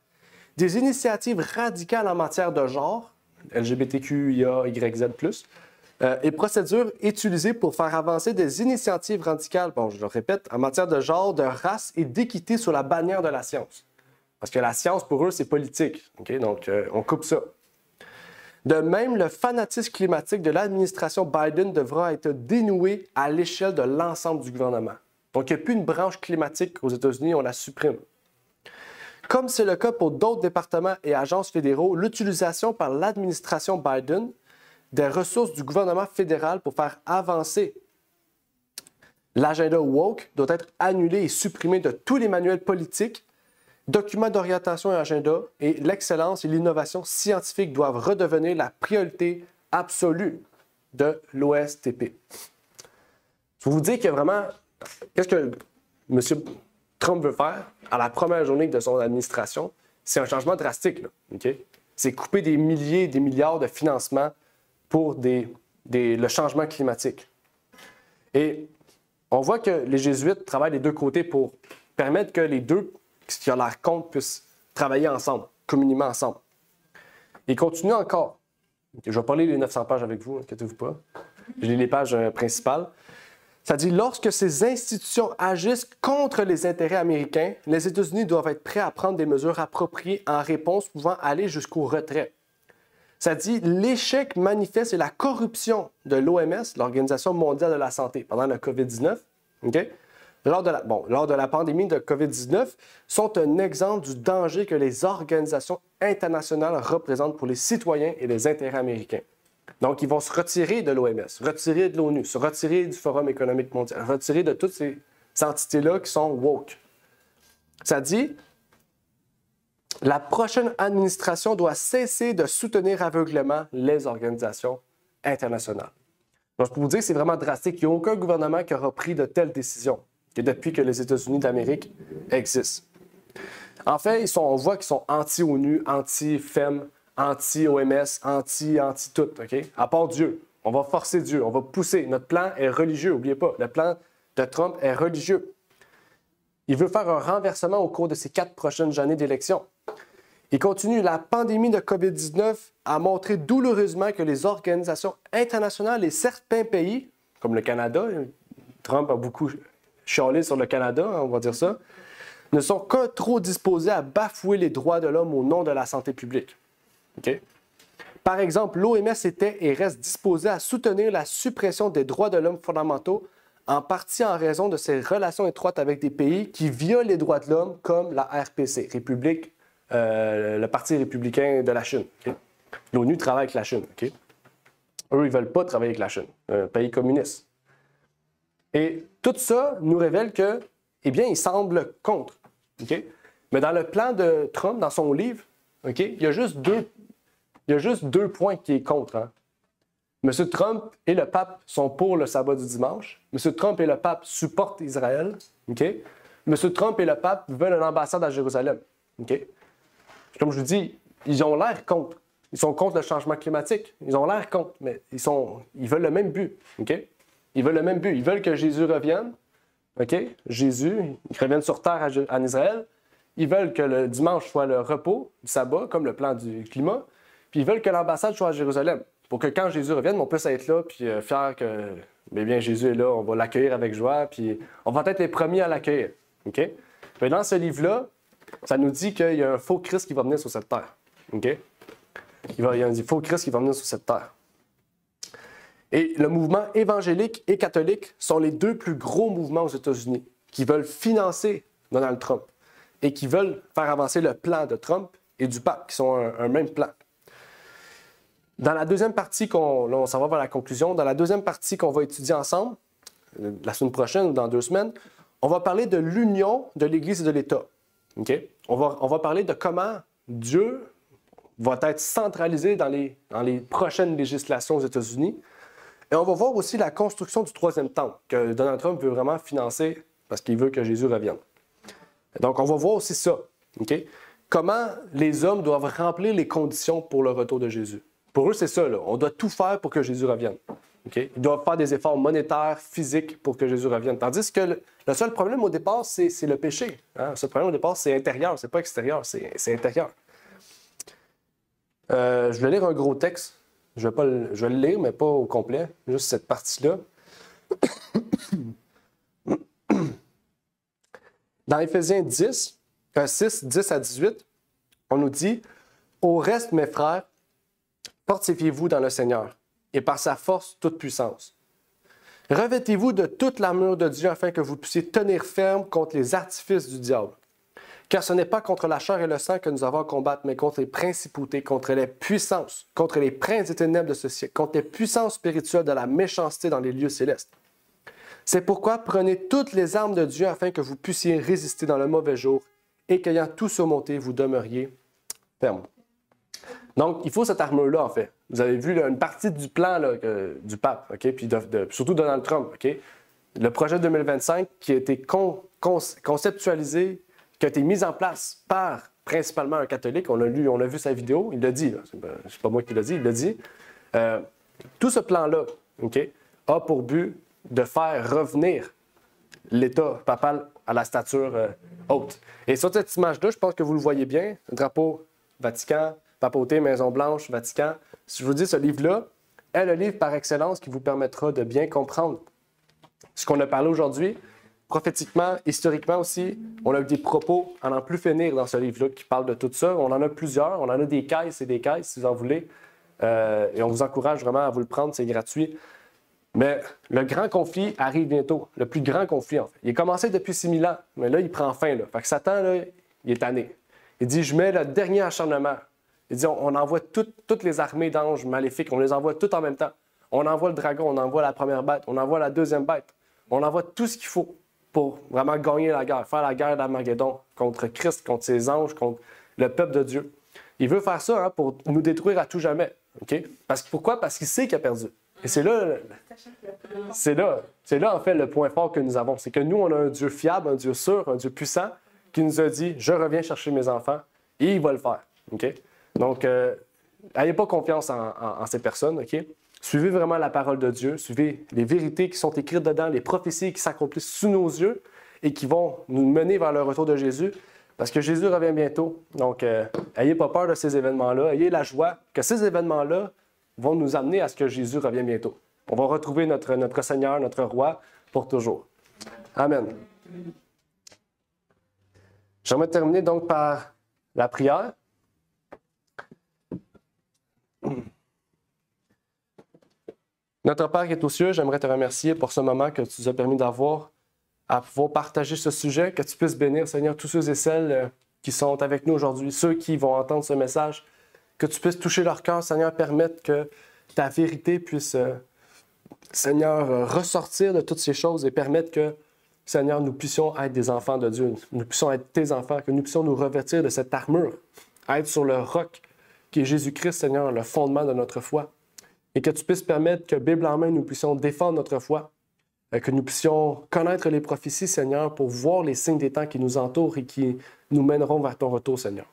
Speaker 2: Des initiatives radicales en matière de genre, LGBTQIA, YZ+, et procédures utilisées pour faire avancer des initiatives radicales, bon, je le répète, en matière de genre, de race et d'équité sous la bannière de la science. Parce que la science, pour eux, c'est politique. Okay? Donc, on coupe ça. De même, le fanatisme climatique de l'administration Biden devra être dénoué à l'échelle de l'ensemble du gouvernement. Donc, il n'y a plus une branche climatique aux États-Unis, on la supprime. Comme c'est le cas pour d'autres départements et agences fédéraux, l'utilisation par l'administration Biden des ressources du gouvernement fédéral pour faire avancer l'agenda woke doit être annulée et supprimée de tous les manuels politiques, documents d'orientation et agenda, et l'excellence et l'innovation scientifique doivent redevenir la priorité absolue de l'OSTP. Je vais vous dire qu'il y a vraiment... Qu'est-ce que M. Trump veut faire à la première journée de son administration? C'est un changement drastique, là, okay? C'est couper des milliers, des milliards de financements pour le changement climatique. Et on voit que les jésuites travaillent des deux côtés pour permettre que les deux, ce qui a l'air contre, puissent travailler ensemble, communément ensemble. Et continue encore. Je vais parler les 900 pages avec vous, inquiétez-vous pas. Je lis les pages principales. Ça dit, lorsque ces institutions agissent contre les intérêts américains, les États-Unis doivent être prêts à prendre des mesures appropriées en réponse pouvant aller jusqu'au retrait. Ça dit, l'échec manifeste et la corruption de l'OMS, l'Organisation mondiale de la santé, pendant le COVID-19, okay? Lors de la pandémie de COVID-19, sont un exemple du danger que les organisations internationales représentent pour les citoyens et les intérêts américains. Donc, ils vont se retirer de l'OMS, retirer de l'ONU, se retirer du Forum économique mondial, retirer de toutes ces entités-là qui sont woke. Ça dit, la prochaine administration doit cesser de soutenir aveuglément les organisations internationales. Donc, je peux vous dire que c'est vraiment drastique. Il n'y a aucun gouvernement qui aura pris de telles décisions depuis que les États-Unis d'Amérique existent. En fait, on voit qu'ils sont anti-ONU, anti-FEM, anti-OMS, anti-tout, OK? À part Dieu. On va forcer Dieu, on va pousser. Notre plan est religieux, n'oubliez pas. Le plan de Trump est religieux. Il veut faire un renversement au cours de ces 4 prochaines années d'élection. Il continue. La pandémie de COVID-19 a montré douloureusement que les organisations internationales et certains pays, comme le Canada, Trump a beaucoup chialé sur le Canada, on va dire ça, ne sont que trop disposés à bafouer les droits de l'homme au nom de la santé publique. Okay? Par exemple, l'OMS était et reste disposée à soutenir la suppression des droits de l'homme fondamentaux, en partie en raison de ses relations étroites avec des pays qui violent les droits de l'homme, comme la RPC, le Parti républicain de la Chine. Okay? L'ONU travaille avec la Chine. Okay? Eux, ils ne veulent pas travailler avec la Chine, un pays communiste. Et tout ça nous révèle que, eh bien, il semble contre. Okay? Mais dans le plan de Trump, dans son livre, okay, il y a juste deux points qui est contre. Hein? M. Trump et le pape sont pour le sabbat du dimanche. M. Trump et le pape supportent Israël. Okay? M. Trump et le pape veulent une ambassade à Jérusalem. Okay? Comme je vous dis, ils ont l'air contre. Ils sont contre le changement climatique. Ils ont l'air contre, mais ils veulent le même but. Okay? Ils veulent le même but. Ils veulent que Jésus revienne. Okay? Jésus, il revienne sur terre en Israël. Ils veulent que le dimanche soit le repos du sabbat, comme le plan du climat. Puis ils veulent que l'ambassade soit à Jérusalem. Pour que quand Jésus revienne, on puisse être là, puis fier que bien, Jésus est là, on va l'accueillir avec joie, puis on va être les premiers à l'accueillir. Okay? Mais dans ce livre-là, ça nous dit qu'il y a un faux Christ qui va venir sur cette terre. Okay? Il y a un faux Christ qui va venir sur cette terre. Et le mouvement évangélique et catholique sont les deux plus gros mouvements aux États-Unis qui veulent financer Donald Trump et qui veulent faire avancer le plan de Trump et du pape, qui sont un même plan. Dans la deuxième partie, on s'en va vers la conclusion, dans la deuxième partie qu'on va étudier ensemble, la semaine prochaine ou dans 2 semaines, on va parler de l'union de l'Église et de l'État. Okay? On va parler de comment Dieu va être centralisé dans les prochaines législations aux États-Unis. Et on va voir aussi la construction du 3e temple, que Donald Trump veut vraiment financer parce qu'il veut que Jésus revienne. Donc, on va voir aussi ça. Okay? Comment les hommes doivent remplir les conditions pour le retour de Jésus. Pour eux, c'est ça. Là. On doit tout faire pour que Jésus revienne. Okay? Ils doivent faire des efforts monétaires, physiques pour que Jésus revienne. Tandis que le seul problème au départ, c'est le péché. Hein? Le seul problème au départ, c'est intérieur, c'est pas extérieur, c'est intérieur. Je vais lire un gros texte. Je vais le lire, mais pas au complet, juste cette partie-là. Dans Éphésiens 6, 10 à 18, on nous dit « Au reste, mes frères, fortifiez-vous dans le Seigneur, et par sa force, toute puissance. Revêtez-vous de toute l'armure de Dieu afin que vous puissiez tenir ferme contre les artifices du diable. Car ce n'est pas contre la chair et le sang que nous avons à combattre, mais contre les principautés, contre les puissances, contre les princes des ténèbres de ce siècle, contre les puissances spirituelles de la méchanceté dans les lieux célestes. C'est pourquoi prenez toutes les armes de Dieu afin que vous puissiez résister dans le mauvais jour et qu'ayant tout surmonté, vous demeuriez ferme. » Donc, il faut cette armure-là, en fait. Vous avez vu là, une partie du plan là, du pape, okay? Puis surtout Donald Trump. Okay? Le projet 2025 qui a été conceptualisé, qui a été mis en place par principalement un catholique. On a vu sa vidéo, il l'a dit. C'est pas moi qui l'a dit, il l'a dit. Tout ce plan-là, okay, a pour but de faire revenir l'État papal à la stature haute. Et sur cette image-là, je pense que vous le voyez bien, le drapeau Vatican, papauté, Maison-Blanche, Vatican. Si je vous dis ce livre-là est le livre par excellence qui vous permettra de bien comprendre ce qu'on a parlé aujourd'hui. Prophétiquement, historiquement aussi, on a eu des propos à n'en plus finir dans ce livre-là qui parlent de tout ça. On en a plusieurs, on en a des caisses et des caisses si vous en voulez. Et on vous encourage vraiment à vous le prendre, c'est gratuit. Mais le grand conflit arrive bientôt, le plus grand conflit en fait. Il est commencé depuis 6000 ans, mais là, il prend fin. Là. Fait que Satan, là, il est tanné. Il dit, je mets le dernier acharnement. Il dit, on envoie toutes les armées d'anges maléfiques, on les envoie toutes en même temps. On envoie le dragon, on envoie la première bête, on envoie la deuxième bête. On envoie tout ce qu'il faut pour vraiment gagner la guerre, faire la guerre d'Armageddon contre Christ, contre ses anges, contre le peuple de Dieu. Il veut faire ça pour nous détruire à tout jamais. Okay? Pourquoi? Parce qu'il sait qu'il a perdu. Et c'est là, en fait, le point fort que nous avons. C'est que nous, on a un Dieu fiable, un Dieu sûr, un Dieu puissant qui nous a dit, je reviens chercher mes enfants, et il va le faire. Okay? Donc, n'ayez pas confiance en ces personnes. Okay? Suivez vraiment la parole de Dieu, suivez les vérités qui sont écrites dedans, les prophéties qui s'accomplissent sous nos yeux et qui vont nous mener vers le retour de Jésus, parce que Jésus revient bientôt. Donc, n'ayez pas peur de ces événements-là, ayez la joie que ces événements-là vont nous amener à ce que Jésus revienne bientôt. On va retrouver notre Seigneur, notre Roi, pour toujours. Amen. J'aimerais terminer donc par la prière. Notre Père qui est aux cieux, j'aimerais te remercier pour ce moment que tu nous as permis d'avoir à pouvoir partager ce sujet, que tu puisses bénir, Seigneur, tous ceux et celles qui sont avec nous aujourd'hui, ceux qui vont entendre ce message, que tu puisses toucher leur cœur, Seigneur, permettre que ta vérité puisse, Seigneur, ressortir de toutes ces choses et permettre que, Seigneur, nous puissions être des enfants de Dieu, nous puissions être tes enfants, que nous puissions nous revêtir de cette armure, être sur le roc qui est Jésus-Christ, Seigneur, le fondement de notre foi. Et que tu puisses permettre que, Bible en main, nous puissions défendre notre foi, que nous puissions connaître les prophéties, Seigneur, pour voir les signes des temps qui nous entourent et qui nous mèneront vers ton retour, Seigneur.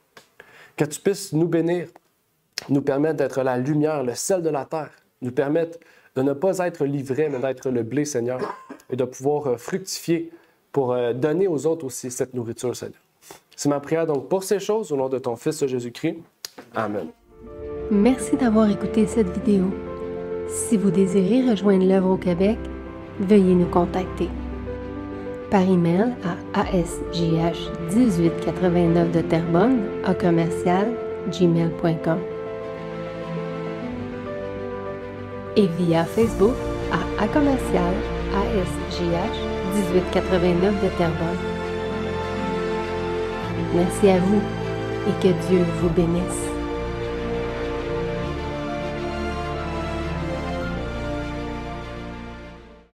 Speaker 2: Que tu puisses nous bénir, nous permettre d'être la lumière, le sel de la terre, nous permettre de ne pas être l'ivraie, mais d'être le blé, Seigneur, et de pouvoir fructifier pour donner aux autres aussi cette nourriture, Seigneur. C'est ma prière donc pour ces choses, au nom de ton Fils Jésus-Christ. Amen.
Speaker 1: Merci d'avoir écouté cette vidéo. Si vous désirez rejoindre l'œuvre au Québec, veuillez nous contacter par email à asjh1889 de Terrebonne @gmail.com et via Facebook à commercial asjh1889 de Terrebonne. Merci à vous et que Dieu vous bénisse.